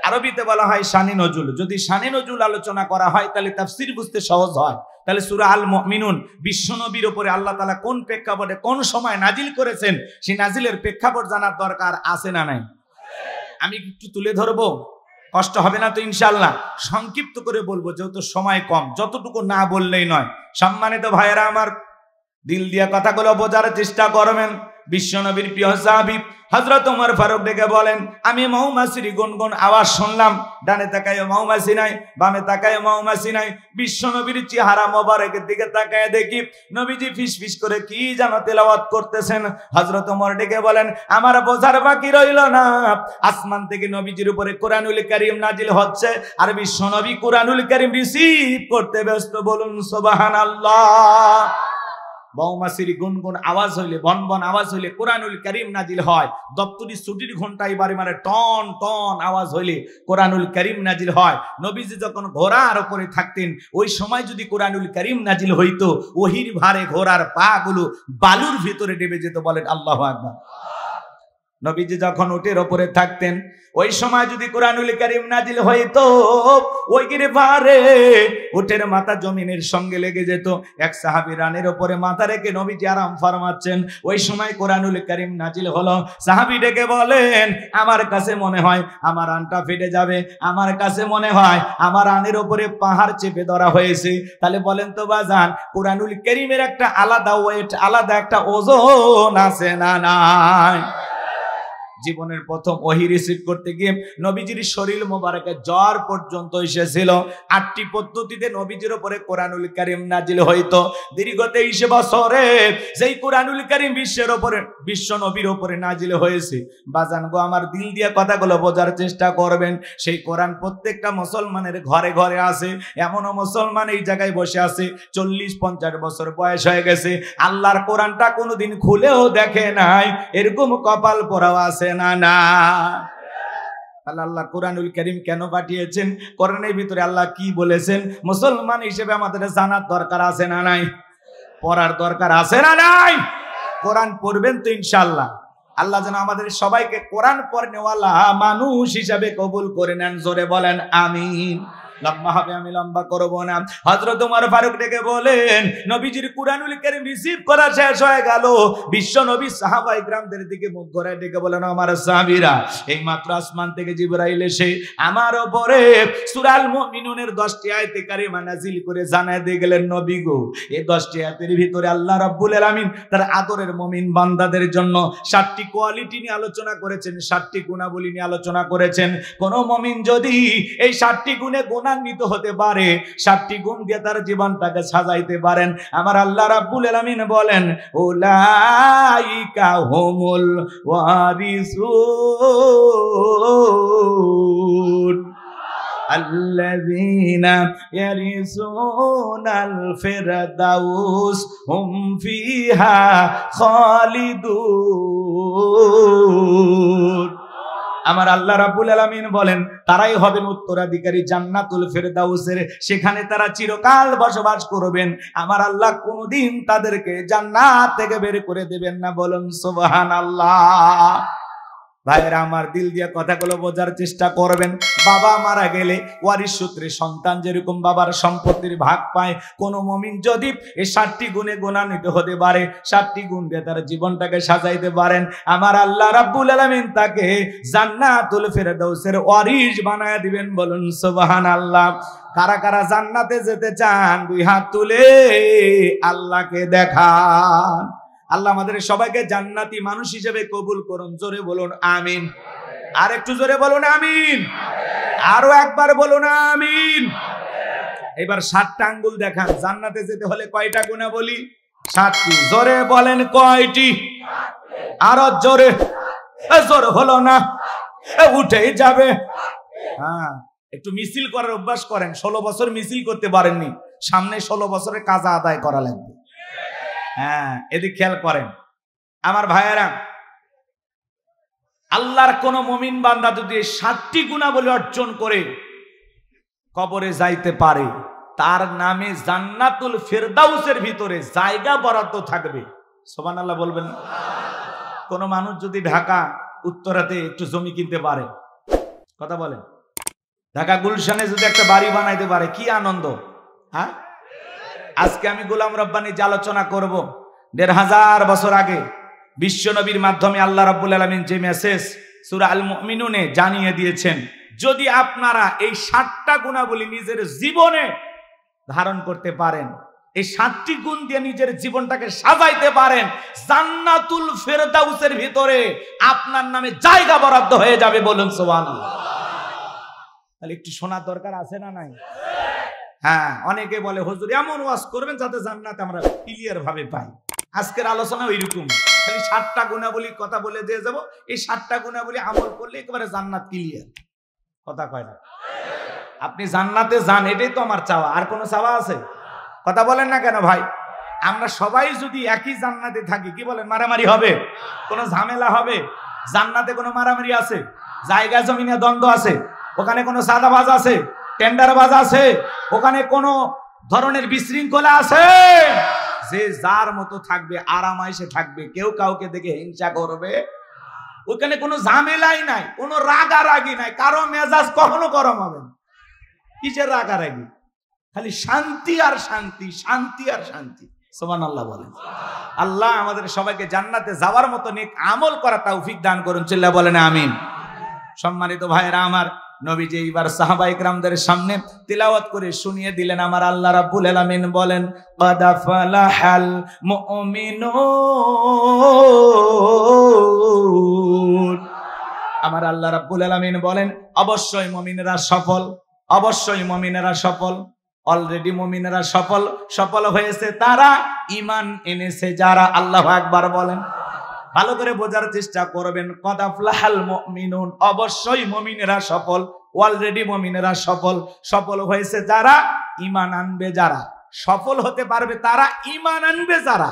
আরবিতে বলা হয় শানে নজুল। যদি শানে নজুল আলোচনা করা হয় তাহলে তাফসীর বুঝতে সহজ হয়। তাহলে সূরা আল মুমিনুন বিশ্বনবীর উপরে আল্লাহ তাআলা কোন প্রেক্ষাপটে কোন সময় নাজিল করেছেন, সেই নাজিলের প্রেক্ষাপট জানার দরকার আছে না নাই? আমি একটু তুলে ধরবো, কষ্ট হবে না তো ইনশাআল্লাহ। সংক্ষিপ্ত করে বলবো যেহেতু সময় কম, যতটুকু না বললেই নয়। সম্মানিত ভাইয়েরা আমার, দিল দিয়া কথাগুলো বোঝার চেষ্টা করবেন। বিশ্বনবীর প্রিয় সাহাবী হযরত ওমর ফারুক ডেকে বলেন, আমি মৌমাছির গুনগুন আওয়াজ শুনলাম, ডানে তাকায় মৌমাছি নাই, বামে তাকায় মৌমাছি নাই। বিশ্বনবীর চেহারা মোবারকের দিকে তাকায় দেখি নবীজি ফিসফিস করে কি যেন তেলাওয়াত করতেছেন। হযরত ওমর ডেকে বলেন, আমার বোঝার বাকি রইল না, আসমান থেকে নবীজির উপরে কোরআনুল কারীম নাজিল হচ্ছে আর বিশ্বনবী কোরআনুল কারীম রিসিভ করতে ব্যস্ত। বলুন সুবহানাল্লাহ। মৌমাছির গুনগুন আওয়াজ হইলে, বনবন আওয়াজ হইলে কোরআনুল কারীম নাজিল হয়। দপ্তরি ছুটির ঘন্টা এবারে মানে টন টন আওয়াজ হইলে কোরআনুল কারীম নাজিল হয়। নবীজি যখন ঘোড়ার উপরে থাকতেন, ওই সময় যদি কোরআনুল কারীম নাজিল হইতো, ওহির ভারে ঘোড়ার পা গুলো বালুর ভিতরে ডেবে যেত। বলেন আল্লাহু আকবার। নবীজি যখন উটের উপরে থাকতেন, ওই সময় যদি কোরআনুল কারীম নাজিল হইতো, ওই ভারে উটের মাথা জমিনের সঙ্গে লেগে যেত। এক সাহাবী রানের উপরে মাথা রেখে নবীজি আরাম ফরমাচ্ছেন, ওই সময় কোরআনুল কারীম নাজিল হলো। সাহাবী ডেকে বলেন, আমার কাছে মনে হয় আমার আনটা ফেটে যাবে, আমার কাছে মনে হয় আমার আনের উপরে পাহাড় চেপে ধরা হয়েছে। তাহলে বলেন তো বাজান, কোরআনুল কারীমের একটা আলাদা ওয়েট, আলাদা একটা ওজন আছে না নাই? জীবনের প্রথম ওহী রিসিভ করতে গিয়ে নবীজির শরীর মোবারকে জ্বর পর্যন্ত এসেছিল। 8টি পদ্ধতিতে নবীজির উপরে কোরআনুল কারীম নাজিল হইতো। দীর্ঘ 23 বছরে যেই কোরআনুল কারীম বিশ্বের উপরে, বিশ্ব নবীর উপরে নাজিল হয়েছে, বাজান গো আমার দিল দিয়ে কথাগুলো বোঝার চেষ্টা করবেন। সেই কোরআন প্রত্যেকটা মুসলমানের ঘরে ঘরে আছে। এমনও মুসলমান এই জায়গায় বসে আছে 40-50 বছর বয়স হয়ে গেছে, আল্লাহর কোরআনটা কোনোদিন খুলেও দেখে নাই। এরকম কপাল পোড়াও আছে না? না। আল্লাহ কোরআনুল কারীম কেন পাঠিয়েছেন? কোরআনের ভিতরে আল্লাহ কি বলেছেন? মুসলমান হিসেবে আমাদের জানার দরকার আছে না নাই? পড়ার দরকার আছে না নাই? কোরআন পড়বেন তো ইনশাআল্লাহ। আল্লাহ যেন আমাদের সবাইকে কোরআন পড়নেওয়ালা মানুষ হিসাবে কবুল করে নেন। জোরে বলেন আমিন। লম্বা হবে, আমি লম্বা করব না। হযরত ওমর ফারুক ডেকে বলেন, নবীজির কুরআনুল কারীম রিসিভ করা শেষ হয়ে গেল। বিশ্ব নবী সাহাবায়ে কিরামদের দিকে মুখ ঘুরায় ডেকে বলেন, আমার সাহাবীরা, এই মাত্র আসমান থেকে জিবরাইল এসে আমার উপরে সূরা আল মুমিনুনের 10টি আয়াতে কারিমা নাযিল করে জানায় দিয়ে গেলেন, নবী গো, এই 10টি আয়াতের ভিতরে আল্লাহ রাব্বুল আলামিন তার আদরের মুমিন বান্দাদের জন্য 7টি কোয়ালিটি নিয়ে আলোচনা করেছেন, 7টি গুণাবলী নিয়ে আলোচনা করেছেন। কোন মুমিন যদি এই 7টি গুণে গুণান্বিত হতে পারে, 7টি গুণ দিয়ে তার জীবনটাকে সাজাইতে পারেন, আমার আল্লাহ রাব্বুল আলামিন বলেন, উলাইকা হুমুল ওয়ারিসুন আল্লাযীনা ইয়ারিসুনাল ফিরদাউস হুম ফিহা খালিদুন। আমার আল্লাহ রাব্বুল আলামিন বলেন, তারাই হবেন উত্তরাধিকারী জান্নাতুল ফেরদাউসের। সেখানে তারা চিরকাল বসবাস করবেন। আমার আল্লাহ কোনদিন তাদেরকে জান্নাত থেকে বের করে দেবেন না। বলুন সুবহানাল্লাহ। ভাইরা আমার, দিল দিয়ে কথাগুলো বোঝার চেষ্টা করবেন। বাবা মারা গেলে ওয়ারিশ সূত্রে সন্তান যেরকম বাবার সম্পত্তির ভাগ পায়, কোন মুমিন যদি এই 7টি গুণে গুণান্বিত হতে পারে, 7টি গুণ দিয়ে তার জীবনটাকে সাজাইতে পারেন, আমার আল্লাহ রাব্বুল আলামিন তাকে জান্নাতুল ফেরদাউসের ওয়ারিশ বানায় দিবেন। বলুন সুবহানাল্লাহ। কারা কারা জান্নাতে যেতে চান? 2 হাত তুলে আল্লাহকে দেখান। আল্লাহ আমাদের সবাইকে জান্নাতি মানুষ হিসেবে কবুল করুন। জোরে বলুন আমিন। আর একটু জোরে বলুন আমিন। আরো একবার বলুন আমিন। এবার 7টা আঙ্গুল দেখান। জান্নাতে যেতে হলে কয়টা গুণা বলি? 7টি। জোরে বলেন কয়টি? আরো জোরে। জোরে হলো না, উঠেই যাবে। হ্যাঁ, একটু মিছিল করার অভ্যাস করেন। 16 বছর মিছিল করতে পারেননি, সামনে 16 বছরের কাজা আদায় করা লাগবে। হ্যাঁ, এদিক খেয়াল করেন আমার ভাইয়েরা। আল্লাহর কোন মুমিন বান্দা যদি 7টি গুণাবলী অর্জন করে কবরে যাইতে পারে, তার নামে জান্নাতুল ফেরদাউসের ভিতরে জায়গা বরাদ্দ থাকবে। সুবহানাল্লাহ বলবেন। কোন মানুষ যদি ঢাকা উত্তরাতে একটু জমি কিনতে পারে, কথা বলেন, ঢাকা গুলশানে যদি একটা বাড়ি বানাইতে পারে, কি আনন্দ। হ্যাঁ, আজকে আমি গোলাম রব্বানী যে আলোচনা করব, 1500 বছর আগে বিশ্ব নবীর মাধ্যমে আল্লাহ রাব্বুল আলামিন যে মেসেজ সূরা আল মুমিনুনে জানিয়ে দিয়েছেন, যদি আপনারা এই 7টা গুণাবলী নিজের জীবনে ধারণ করতে পারেন, এই 7টি গুণ দিয়ে নিজের জীবনটাকে সাজাইতে পারেন, জান্নাতুল ফেরদাউসের ভিতরে আপনার নামে জায়গা বরাদ্দ হয়ে যাবে। বলুন সুবহানাল্লাহ। তাহলে একটু শোনার দরকার আছে না নাই? হ্যাঁ, অনেকে বলে হুজুর এমন ওয়াজ করবেন যাতে জান্নাত আমরা ক্লিয়ার ভাবে পাই। আজকের আলোচনা ওইরকম, খালি 7টা গুণাবলীর কথা বলে দিয়ে যাব। এই 7টা গুণাবলী আমল করলে একেবারে জান্নাত ক্লিয়ার। কথা কয় না? আপনি জান্নাতে যান, এটাই তো আমার চাওয়া। আর কোনো চাওয়া আছে? কথা বলেন না কেন ভাই? আমরা সবাই যদি একই জান্নাতে থাকি, কি বলেন, মারামারি হবে? কোনো ঝামেলা হবে? জান্নাতে কোনো মারামারি আছে? জায়গা জমিনে দ্বন্দ্ব আছে? ওখানে কোনো সাদাবাজ আছে? টেন্ডারবাজ আছে? ওখানে কোনো ধরনের বিশৃঙ্খলা আছে? যে যার মতো থাকবে, আরামাইশে থাকবে, কেউ কাউকে দেখে হিংসা করবে। ওখানে কোনো ঝামেলাই নাই, কোনো রাগারাগি নাই, কারো মেজাজ কখনো গরম হবে না। কিসের রাগারাগি? খালি শান্তি আর শান্তি, শান্তি আর শান্তি। সুবহানাল্লাহ বলেন। আল্লাহ আমাদের সবাইকে জান্নাতে যাওয়ার মতো নেক আমল করা তৌফিক দান করুন। চিল্লা বলেন আমিন। সম্মানিত ভাইরা আমার, নবীজি এইবার সাহাবায়ে কিরামদের সামনে তিলাওয়াত করে শুনিয়ে দিলেন। আমার আল্লাহ রাব্বুল আলামিন বলেন, ক্বাদ ফালাহাল মুমিনুন আমার আল্লাহ রাব্বুল আলামিন বলেন অবশ্যই মুমিনেরা সফল, অবশ্যই মুমিনেরা সফল। অলরেডি মুমিনেরা সফল হয়েছে তারা, ঈমান এনেছে যারা। আল্লাহু আকবার বলেন। ভালো করে বোঝার চেষ্টা করবেন, কদ আফলাহাল মুমিনুন, অবশ্যই মুমিনেরা সফল, অলরেডি মুমিনেরা সফল হয়েছে যারা, ঈমান আনবে যারা। সফল হতে পারবে তারা, ঈমান আনবে যারা।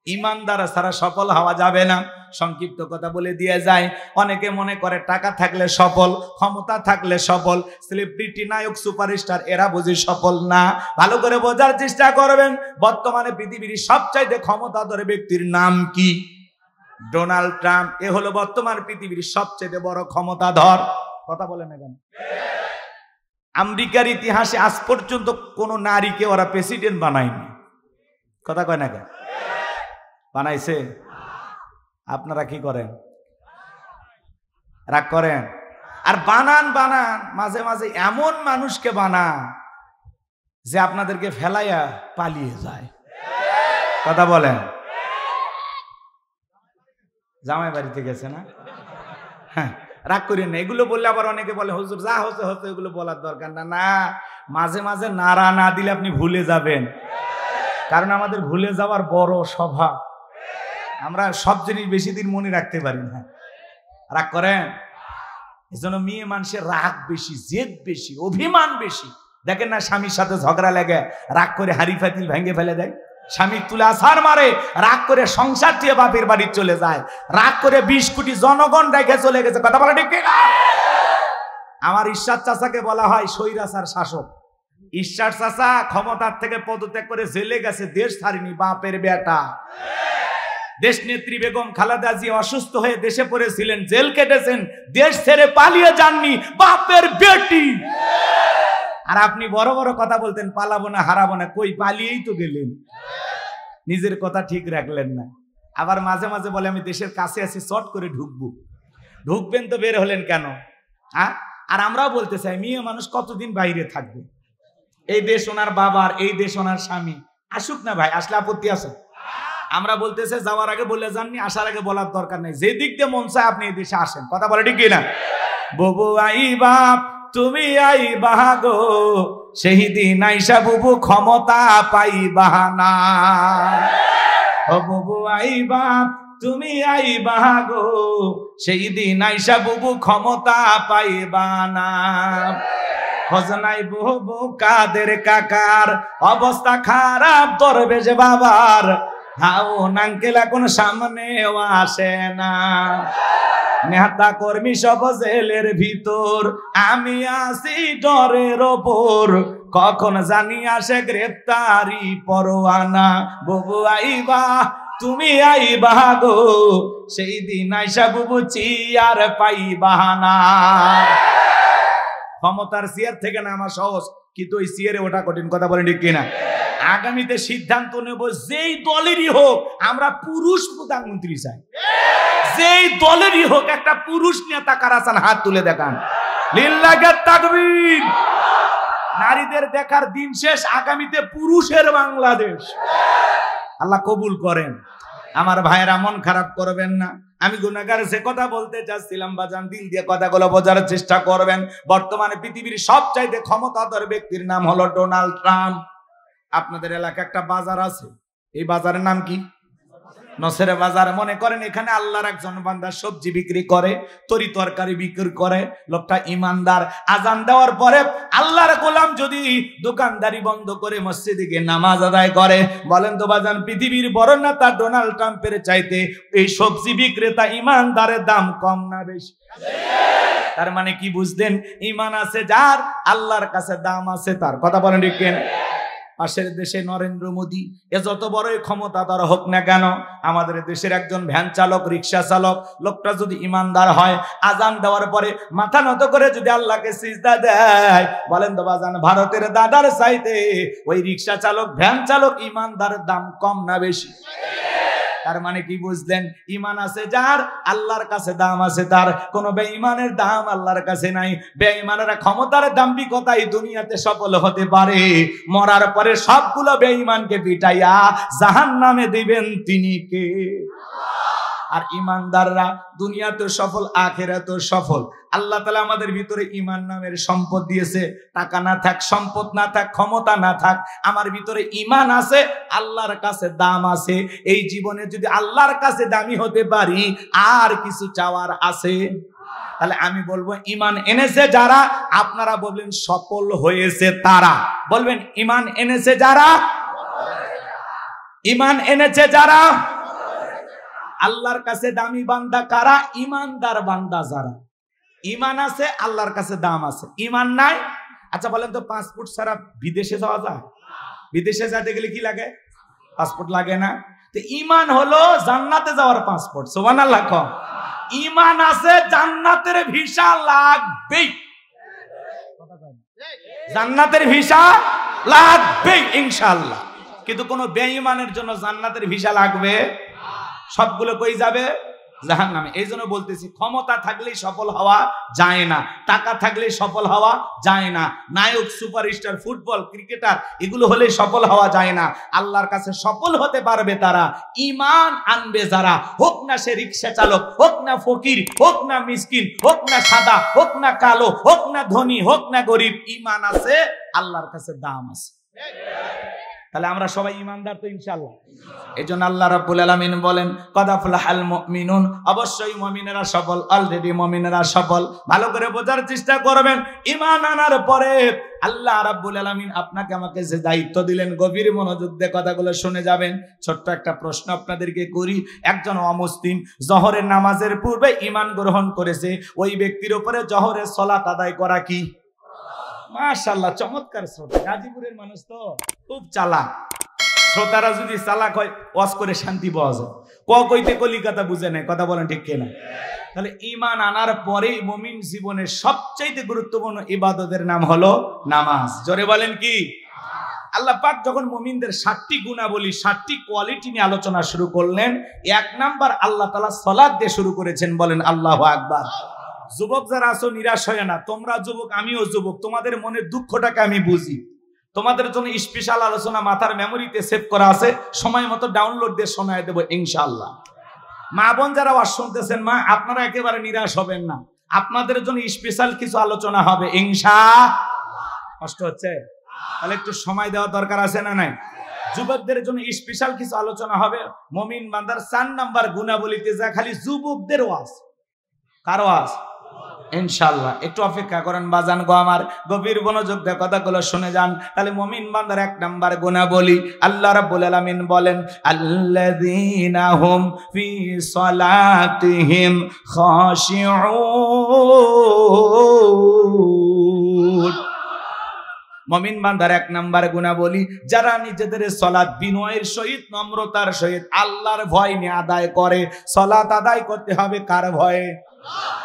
ঈমানদার ছাড়া সফল হওয়া যাবে না। সংক্ষিপ্ত কথা বলে দিয়ে যায়, অনেকে মনে করে টাকা থাকলে সফল, ক্ষমতা থাকলে সফল, সেলিব্রিটি, নায়ক, সুপারস্টার এরা বুঝি সফল না। ভালো করে বোঝার চেষ্টা করবেন, বর্তমানে পৃথিবীর সবচাইতে ক্ষমতাধর ব্যক্তির নাম কি? Donald Trump. এ হলো বর্তমান পৃথিবীর সবচেয়ে বড় ক্ষমতাধর। কথা বলে না কেন? আমেরিকার ইতিহাসে আজ পর্যন্ত কোন নারীকে ওরা প্রেসিডেন্ট বানায়নি। কথা কয় না কেন? বানাইছে? আপনারা কি করেন? রাগ করেন? আর বানান মাঝে মাঝে এমন মানুষকে বানান যে আপনাদেরকে ফেলাইয়া পালিয়ে যায়। কথা বলেন? জামাই বাড়িতে গেছে না? হ্যাঁ, রাগ করেন না। এগুলো বললে আবার অনেকে বলে হুজুর যা হচ্ছে হচ্ছে, এগুলো বলার দরকার না। না, মাঝে মাঝে নাড়া না দিলে আপনি ভুলে যাবেন, কারণ আমাদের ভুলে যাওয়ার বড় স্বভাব। আমরা সব জিনিস বেশি দিন মনে রাখতে পারি না। রাগ করেন? এজন্য মেয়ে মানুষের রাগ বেশি, জেদ বেশি, অভিমান বেশি। দেখেন না, স্বামীর সাথে ঝগড়া লেগে রাগ করে হাড়ি ফাতিল ভেঙে ফেলে দেয়, স্বামীর তুলে আছাড় মারে, রাগ করে সংসার দিয়ে বাপের বাড়ি চলে যায়, রাগ করে 20 কোটি জনগণ রেখে চলে গেছে। কথা বলে ঠিক না? আমার ঈশ্বর চাচাকে বলা হয় স্বৈরাচার শাসক। ঈশ্বর চাচা ক্ষমতার থেকে পদত্যাগ করে জেলে গেছে, দেশ ছাড়েনি, বাপের বেটা। দেশ নেত্রী বেগম খালেদা জিয়া অসুস্থ হয়ে দেশে পড়েছিলেন, জেল কেটেছেন, দেশ ছেড়ে পালিয়ে যাননি, বাপের বেটি। আর আপনি বড় বড় কথা বলতেন পালাবো না, হারাবো না, কই পালিয়েই তো গেলেন, নিজের কথা ঠিক রাখলেন না। আবার মাঝে মাঝে বলে আমি দেশের কাছে আছি, চট করে ঢুকবেন তো বের হলেন কেন? আর আমরাও বলতে চাই, মেয়ে মানুষ কতদিন বাইরে থাকবে? এই দেশ ওনার বাবার, এই দেশ ওনার স্বামী, আসুক না ভাই, আসলে আপত্তি আছে? আমরা বলতেছে যাওয়ার আগে বলে যাননি, আসার আগে বলার দরকার নেই, যে দিক দিয়ে মন চায় আপনি এই দেশে আসেন। কথা বলে ঠিক কিনা? বুবু আইবা তুমি আইবা গো, সেই দিন আইসা বুবু ক্ষমতা পাইবা না। ও বুবু আইবা তুমি আইবা গো, সেই দিন আইসা বুবু ক্ষমতা পাইবা না। খোঁজনাই বুবু কাদের কাকার, অবস্থা খারাপ দরবেশ বাবার, হাও নাঙ্কেল এখন সামনেও আসে না। নেতা কর্মী সব জেলের ভিতর, আমি আসি ডরের ওপর, কখন জানি আসে গ্রেপ্তারি পরোয়ানা। বুবু আইবা তুমি আইবা গো, সেই দিন আইসা বুবু চিয়ার পাইবা না। ক্ষমতার চেয়ার থেকে নামা সহজ, কিন্তু ওই চেয়ারে ওঠা কঠিন। কথা বলেন ঠিক কিনা? আগামীতে সিদ্ধান্ত নেব, যেই দলেরই হোক আমরা পুরুষ প্রধানমন্ত্রী চাই। যেই দলেরই হোক একটা পুরুষ নেতা কারা চান, হাত তুলে দেখান। লিল্লাহি তাকবীর। নারীদের দেখার দিন শেষ, আগামীতে পুরুষের বাংলাদেশ। আল্লাহ কবুল করেন। আমার ভাইয়েরা মন খারাপ করবেন না, আমি গুনাহগার যে কথা বলতে চাচ্ছিলাম বাজান, দিল দিয়ে কথাগুলো বোঝার চেষ্টা করবেন। বর্তমানে পৃথিবীর সবচাইতে ক্ষমতাধর ব্যক্তির নাম হলো ডোনাল্ড ট্রাম্প। আপনাদের এলাকায় একটা বাজার আছে, এই বাজারের নাম কি? নসেরে বাজার। মনে করেন এখানে আল্লাহর একজন বান্দা সবজি বিক্রি করে, তরি তরকারি বিক্রি করে, লোকটা ইমানদার। আজান দেওয়ার পরে আল্লাহর গোলাম যদি দোকানদারি বন্ধ করে মসজিদে গিয়ে নামাজ আদায় করে, বলেন তো বাজান, পৃথিবীর বড় নেতা ডোনাল্ড ট্রাম্পের চাইতে এই সবজি বিক্রেতা ইমানদারের দাম কম না বেশি? তার মানে কি বুঝলেন? ইমান আছে যার, আল্লাহর কাছে দাম আছে তার। কথা বলেন ঠিক কিনা? পাশের দেশে নরেন্দ্র মোদী, এ যত বড়ই ক্ষমতাধর হোক না কেন, আমাদের দেশের একজন ভ্যান চালক, রিক্সা চালক, লোকটা যদি ইমানদার হয়, আজান দেওয়ার পরে মাথা নত করে যদি আল্লাহকে সিজদা দেয়, বলেন তো বাজান, ভারতের দাদার চাইতে ওই রিক্সা চালক, ভ্যান চালক ইমানদারের দাম কম না বেশি? তার মানে কি বুঝলেন? ইমান আছে যার, আল্লাহর কাছে দাম আছে তার। কোন বেঈমানের দাম আল্লাহর কাছে নাই। বেঈমানেরা ক্ষমতার দাম্ভিকতায় দুনিয়াতে সফল হতে পারে, মরার পরে সবগুলো বেঈমানকে পিটাইয়া জাহান্নামে দিবেন তিনি কে? আর ইমানদাররা দুনিয়াতেও সফল, আখিরাতেও সফল। আল্লাহ তাআলা আমাদের ভিতরে ঈমান নামের সম্পদ দিয়েছে। টাকা না থাক, সম্পদ না থাক, ক্ষমতা না থাক, আমার ভিতরে ঈমান আছে, আল্লাহর কাছে দাম আছে। এই জীবনে যদি আল্লাহর কাছে দামি হতে পারি, আর কিছু চাওয়ার আছে? তাহলে আমি বলবো ঈমান এনেছে যারা, আপনারা বলবেন সফল হয়েছে তারা। বলবেন ঈমান এনেছে যারা, ঈমান এনেছে যারা। আল্লাহর কাছে দামি বান্দা কারা? ঈমানদার বান্দা যারা। ঈমান আছে, আল্লাহর কাছে দাম আছে। ঈমান নাই, আচ্ছা বলেন তো, পাসপোর্ট ছাড়া বিদেশে যাওয়া যায়? বিদেশে যেতে গেলে কি লাগে? পাসপোর্ট লাগে না? তো ঈমান হলো জান্নাতে যাওয়ার পাসপোর্ট। সুবহানাল্লাহ। কম ঈমান আছে, জান্নাতের ভিসা লাগবেই। জান্নাতের ভিসা লাগবেই ইনশাআল্লাহ। কিন্তু কোন বেঈমানের জন্য জান্নাতের ভিসা লাগবে? সবগুলো কই যাবে? জাহান্নামে। এই জন্য বলতেছি, ক্ষমতা থাকলেই সফল হওয়া যায় না, টাকা থাকলেই সফল হওয়া যায় না, নায়ক, সুপারস্টার, ফুটবল, ক্রিকেটার এগুলো হলে সফল হওয়া যায় না। আল্লাহর কাছে সফল হতে পারবে তারা ঈমান আনবে যারা। হোক না সে রিক্সা চালক, হোক না ফকির, হোক না মিসকিন, হোক না সাদা, হোক না কালো, হোক না ধনী, হোক না গরিব, ঈমান আছে, আল্লাহর কাছে দাম আছে। তাহলে আমরা সবাই ঈমানদার তো ইনশাআল্লাহ। এজন্য আল্লাহ রাব্বুল আলামিন বলেন কদ আফলাহাল মুমিনুন, অবশ্যই মুমিনেরা সফল, অলরেডি মুমিনেরা সফল। ভালো করে বোঝার চেষ্টা করবেন। ঈমান আনার পরে আল্লাহ রাব্বুল আলামিন আপনাকে আমাকে যে দায়িত্ব দিলেন, গভীর মনোযোগ দিয়ে কথাগুলো শুনে যাবেন। ছোট্ট একটা প্রশ্ন আপনাদেরকে করি। একজন অমুসলিম জোহরের নামাজের পূর্বে ঈমান গ্রহণ করেছে, ওই ব্যক্তির উপরে জোহরের সালাত আদায় করা কি? মাশাআল্লাহ, চমৎকার শ্রোতা। গাজীপুরের মানুষ তো খুব চালাক। শ্রোতারা যদি চালাক হয়, ওয়াজ করে শান্তি পাওয়া যায়। কইতে কলিকাতা বুঝে নেয়, কথা বলেন ঠিক কিনা? তাহলে ঈমান আনার পরেই মুমিন জীবনের সবচেয়ে গুরুত্বপূর্ণ ইবাদতের নাম হলো নামাজ। জোরে বলেন কি? আল্লাহ পাক যখন মুমিনদের 7টি গুণাবলী, 7টি কোয়ালিটি নিয়ে আলোচনা শুরু করলেন, 1 নাম্বার আল্লাহ তাআলা সালাত দিয়ে শুরু করেছেন। বলেন আল্লাহু আকবার। যুবক যারা আছো, নিরাশ হয় না। তোমরা যুবক, আমিও যুবক, তোমাদের মনের দুঃখটাকে আমি বুঝি। তোমাদের জন্য স্পেশাল আলোচনা মাথার মেমোরিতে সেভ করা আছে, সময় মতো ডাউনলোড দিয়ে শোনায় দেবো ইনশাআল্লাহ। মা বোন যারা ওয়াজ শুনতেছেন, মা আপনারা একেবারে নিরাশ হবেন না, আপনাদের জন্য স্পেশাল কিছু আলোচনা হবে ইনশাআল্লাহ। কষ্ট হচ্ছে? তাহলে একটু সময় দেওয়া দরকার আছে না নাই? যুবকদের জন্য স্পেশাল কিছু আলোচনা হবে। মুমিন বান্দার 4 নাম্বার গুণাবলীতে যা খালি যুবকদের ওয়াজ। কার ওয়াজ? ইনশাআল্লাহ। একটু অপেক্ষা করেন বাজান গো আমার, গভীর মনোযোগ দিয়ে কথাগুলো শুনে যান। তাহলে মুমিন বান্দার 1 নাম্বার গুণাবলী, আল্লাহ রাব্বুল আলামিন বলেন আল্লাযীনা হুম ফি সালাতিহিম খাশিউন। মুমিন বান্দার 1 নাম্বার গুণাবলী, যারা নিজেদের সালাত বিনয়ের সহিত, নম্রতার সহিত, আল্লাহর ভয় নিয়ে আদায় করে। সালাত আদায় করতে হবে কার ভয়ে?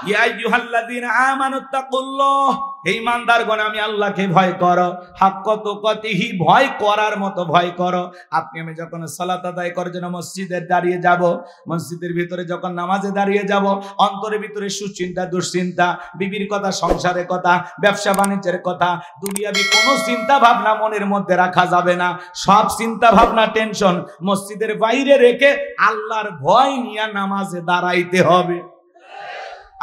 ইয়া আইয়ুহাল্লাযীনা আমানুত্তাকুল্লাহ, হে ঈমানদারগণ আমি আল্লাহকে ভয় করো। হাক্কা তুকাতিহি, ভয় করার মতো ভয় করো। আপনি আমি যখন সালাত আদায় করার জন্য মসজিদে দাঁড়িয়ে যাব, মসজিদের ভিতরে যখন নামাজে দাঁড়িয়ে যাব, অন্তরের ভিতরে সুচিন্তা, দুশ্চিন্তা, বিবির কথা, সংসারের কথা, ব্যবসা বাণিজ্যের কথা, দুনিয়াবি কোনো চিন্তা ভাবনা মনের মধ্যে রাখা যাবে না। সব চিন্তা ভাবনা, টেনশন মসজিদের বাইরে রেখে আল্লাহর ভয় নিয়ে নামাজে দাঁড়াইতে হবে।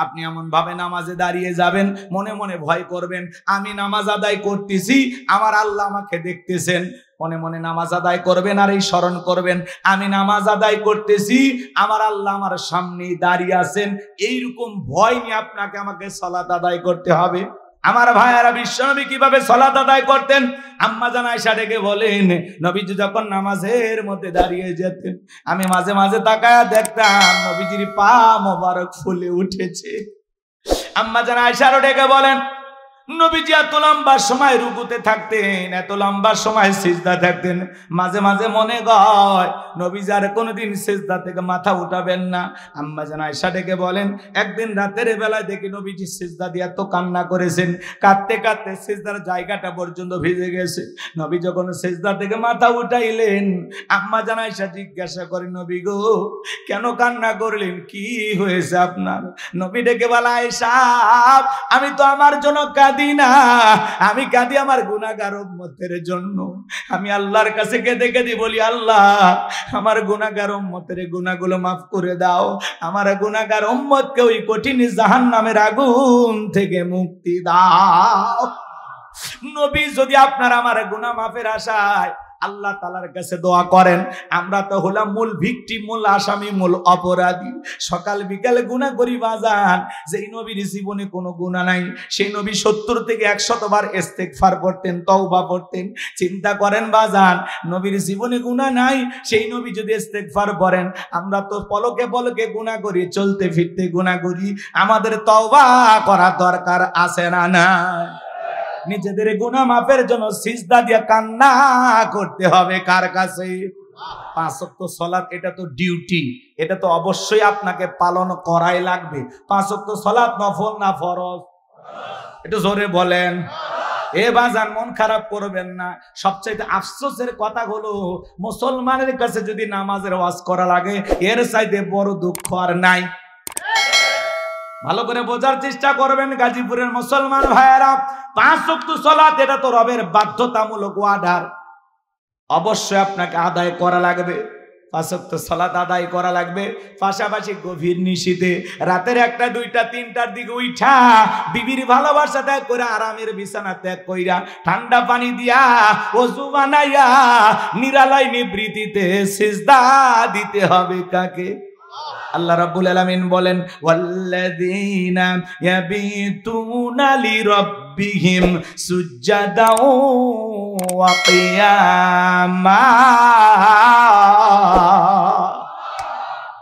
আপনি এমন ভাবে নামাজে দাঁড়িয়ে যাবেন, মনে মনে ভয় করবেন, আমি নামাজ আদায় করতেছি, আমার আল্লাহ আমাকে দেখতেছেন। মনে মনে নামাজ আদায় করবেন আর এই স্মরণ করবেন, আমি নামাজ আদায় করতেছি, আমার আল্লাহ আমার সামনে দাঁড়িয়ে আছেন। এইরকম ভয় নিয়ে আপনাকে আমাকে সালাত আদায় করতে হবে। আমার ভাইয়ারা, বিশ্বনবী কিভাবে সালাত আদায় করতেন? আম্মা জান আয়েশা ডেকে বলেন, নবীজি যখন নামাজের মধ্যে দাঁড়িয়ে যেতেন, আমি মাঝে মাঝে তাকায়া দেখতাম নবীজির পা মোবারক ফুলে উঠেছে। আম্মা জান আয়েশা ডেকে বলেন, নবীজি এত লম্বা সময় রুকুতে থাকতেন, এত লম্বা সময় সিজদা থাকতেন, মাঝে মাঝে মনে হয় নবীজি আর কোনোদিন সিজদা থেকে মাথা উঠাবেন না। আম্মা জান আয়েশা ডেকে বলেন, একদিন রাতের বেলায় দেখি নবীজি সিজদা দিয়ে এত কান্না করেছেন, কাঁদতে কাঁদতে সিজদার জায়গাটা পর্যন্ত ভিজে গেছে। নবী যখন সিজদা থেকে মাথা উঠাইলেন, আম্মা জান আয়েশা জিজ্ঞাসা করেন, নবী গো কেন কান্না করলেন, কি হয়েছে আপনার? নবী ডেকে বলে, আয়েশা আমি তো আমার জন্য কাঁদি কাঁদি না, আমি কাঁদি আমার গুনাহগার উম্মতের জন্য। আমি আল্লাহর কাছে কেঁদে কেঁদে বলি, আল্লাহ আমার গুনাহগার উম্মতের গুনাহগুলো মাফ করে দাও, আমার গুনাহগার উম্মতকে ওই কঠিন জাহান্নামের আগুন থেকে মুক্তি দাও। নবী যদি আপনার আমার গুনাহ মাফের আশায় আল্লাহ তাআলার কাছে দোয়া করেন, আমরা তো হলাম মূল ভিকটিম, মূল আসামি, মূল অপরাধী। সকাল বিকালে গুনাহ করি বাজান। যেই নবীর জীবনে কোনো গুনাহ নাই, সেই নবী 70 থেকে 100 বার ইস্তেগফার করতেন, তওবা করতেন। চিন্তা করেন বাজান, নবীর জীবনে গুনাহ নাই, সেই নবী যদি ইস্তেগফার করেন, আমরা তো পলকে পলকে গুনাহ করি, চলতে ফিরতে গুনাহ করি। আমাদের তওবা করা দরকার আছে না না? নিজেদের গুনাহ মাফের জন্য সিজদা দিয়ে কান্না করতে হবে কার কাছে? 5 ওয়াক্ত সালাত, এটা তো ডিউটি, এটা তো অবশ্যই আপনাকে পালন করাই লাগবে। 5 ওয়াক্ত সালাত নফল না ফরজ? একটু জোরে বলেন। এ বাজান মন খারাপ করবেন না। সবচাইতে আফসোসের কথা হলো, মুসলমানের কাছে যদি নামাজের ওয়াজ করা লাগে, এর চাইতে বড় দুঃখ আর নাই। ভালো করে বোঝার চেষ্টা করবেন গাজীপুরের মুসলমান ভাইয়েরা, 5 ওয়াক্ত সালাত এটা তো রবের বাধ্যতামূলক অর্ডার, অবশ্যই আপনাকে আদায় করা লাগবে। 5 ওয়াক্ত সালাত আদায় করা লাগবে। পাশাপাশি গভীর নিশীথে রাতের 1টা 2টা 3টার দিকে উঠা বিবির ভালোবাসা ত্যাগ করে, আরামের বিছানা ত্যাগ কইরা, ঠান্ডা পানি দিয়া ওযু বানাইয়া নিরালাই নিবৃত্তিতে সিজদা দিতে হবে কাকে? আল্লাহ রাব্বুল আলামিন বলেন, ওয়াল্লাযীনা ইয়াবিতুনা লিরাব্বিহিম সুজদাও ওয়া কিয়ামা।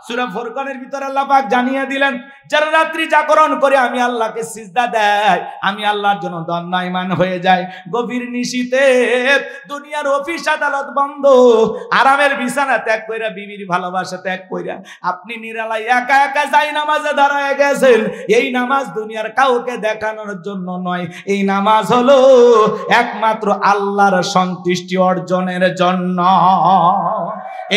সূরা ফুরকানের ভিতরে আল্লাহ পাক জানিয়ে দিলেন, যারা রাত্রি জাগরণ করে আমি আল্লাহকে সিজদা দেয়, আমি আল্লাহর জন্য দণ্ডায়মান হয়ে যায়। গভীর নিশীথে দুনিয়ার অফিস আদালত বন্ধ, আরামের বিছানা ত্যাগ কইরা, বিবির ভালোবাসা ত্যাগ কইরা আপনি নিরালাই একা একা যাই নামাজে দাঁড়ায় গেছেন। এই নামাজ দুনিয়ার কাউকে দেখানোর জন্য নয়, এই নামাজ হলো একমাত্র আল্লাহর সন্তুষ্টি অর্জনের জন্য।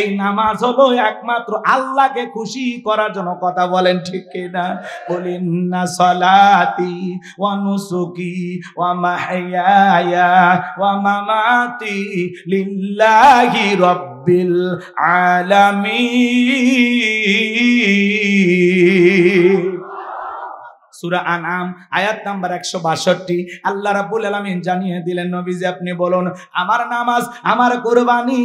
এই নামাজ হলো একমাত্র আল্লাহকে খুশি করার জন্য। কথা বলেন ঠিক কিনা? বলেন না, সালাতি ওয়া নুসুকি ওয়া মাহইয়ায়া ওয়া মামাতি লিল্লাহি রাব্বিল আলামিন। সূরা আনআম আয়াত নাম্বার 162 আল্লাহ রাব্বুল আলামিন জানিয়ে দিলেন, নবীজি আপনি বলুন, আমার নামাজ, আমার কুরবানি,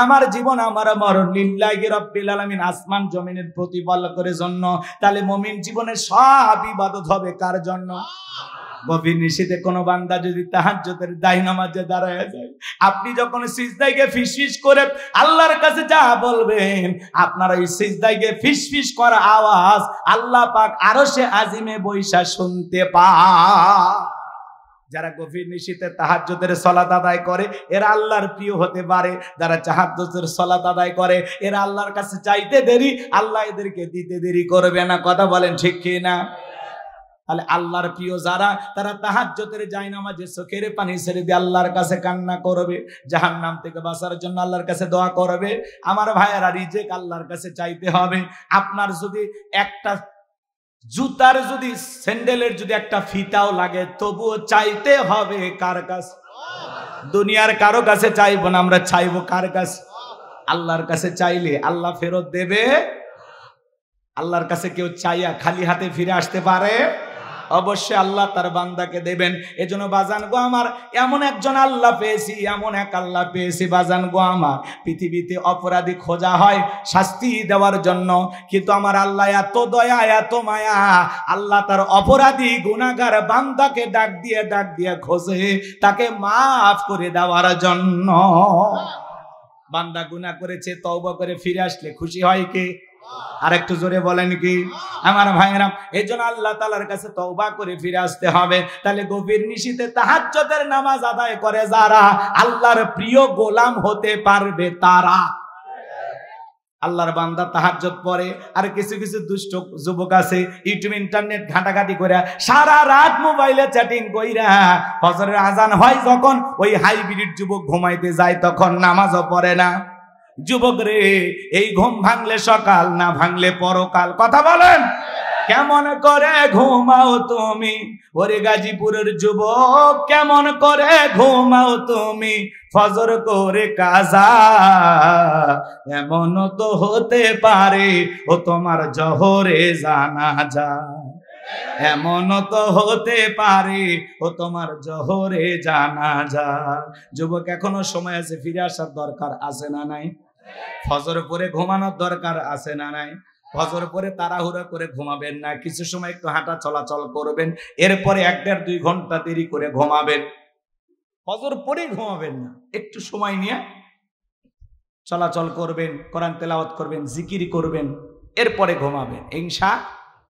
আমার জীবন, আমার মরণ লিল্লাহি রাব্বিল আলামিন, আসমান জমিনের প্রতিপাল করে জন্য। তাহলে মুমিন জীবনের সব ইবাদত হবে কার জন্য? গভীর নিশীথে কোন বান্দা যদি তাহাজ্জুদের দায় নামাজে দাঁড়ায় যায়, আপনি যখন সিজদায় গিয়ে ফিসফিস করে আল্লাহর কাছে যা বলবেন, আপনার এই সিজদায় গিয়ে ফিসফিস করা আওয়াজ আল্লাহ পাক আরশে আজিমে বৈশা শুনতে পায়। যারা গভীর নিশীথে তাহাজ্জুদের সালাত আদায় করে এরা আল্লাহর প্রিয় হতে পারে। যারা তাহাজ্জুদের সালাত আদায় করে এরা আল্লাহর কাছে চাইতে দেরি, আল্লাহ এদেরকে দিতে দেরি করবে না। কথা বলেন ঠিক কি না? তাহলে আল্লাহর প্রিয় যারা, তারা তাহাজ্জুদের জায়নামাজে চোখের পানি ছেড়ে দিয়ে আল্লাহর কাছে কান্না করবে, জাহান্নাম থেকে বাঁচার জন্য আল্লাহর কাছে দোয়া করবে। আমার ভাইয়েরা, রিজিক আল্লাহর কাছে চাইতে হবে। আপনার যদি একটা জুতার, যদি স্যান্ডেলের যদি একটা ফিতাও লাগে, তবুও চাইতে হবে কার কাছে? দুনিয়ার কারো কাছে চাইবো না, আমরা চাইবো কার কাছে? আল্লাহর কাছে চাইলে আল্লাহ ফেরত দেবে। আল্লাহর কাছে কেউ চাইয়া খালি হাতে ফিরে আসতে পারে? অবশ্যই আল্লাহ তার বান্দাকে দেবেন। এজন্য বাজান গো আমার, এমন একজন আল্লাহ পেয়েছি, এমন এক আল্লাহ পেয়েছি বাজান গো আমার। পৃথিবীতে অপরাধী খোঁজা হয় শাস্তি দেওয়ার জন্য, কিন্তু আমার আল্লাহ এত দয়া, এত মায়া, আল্লাহ তার অপরাধী গুনাহগার বান্দাকে ডাক দিয়ে খোঁজে তাকে মাফ করে দেওয়ার জন্য। বান্দা গুনাহ করেছে, তওবা করে ফিরে আসলে খুশি হয় কে? আর একটু জোরে বলেন কি আমার ভাইয়েরা? এই জন্য আল্লাহ তাআলার কাছে তওবা করে ফিরে আসতে হবে। তাহলে গভীর নিশীথে তাহাজ্জুদের নামাজ আদায় করে যারা আল্লাহর প্রিয় গোলাম হতে পারবে তারা। আল্লাহর বান্দা তাহাজ্জুদ পড়ে, আর কিছু কিছু দুষ্ট যুবক আছে ইউটিউব ইন্টারনেট ঘাটাঘাটি করে সারা রাত মোবাইলে চ্যাটিং কইরা ফজরের আজান হয় যখন, ওই হাইব্রিড যুবক ঘুমাইতে যায় তখন নামাজও পড়ে না। যুবক রে, এই ঘুম ভাঙলে সকাল, না ভাঙলে পরকাল। কথা বলেন। কেমন করে ঘুমাও তুমি, ওরে গাজীপুরের যুবক কেমন করে ঘুমাও তুমি, ফজর করে কাজা। এমন তো হতে পারে ও তোমার জোহরে জানাজা, এমন তো হতে পারে ও তোমার জোহরে জানাজা। যুবক এখনো সময় আছে, ফিরে আসার দরকার আছে না নাই? ফজর পরে ঘুমানোর দরকার আছে না নাই? ফজর পরে তাড়াহুড়া করে ঘুমাবেন না, কিছু সময় একটু হাঁটা চলাচল করবেন, এরপরে 1-1.5-2 ঘন্টা দেরি করে ঘুমাবেন। ফজর পরে ঘুমাবেন না, একটু সময় নিয়ে চলাচল করবেন, কোরআন তেলাওয়াত করবেন, জিকির করবেন, এরপরে ঘুমাবেন ইনশাআল্লাহ।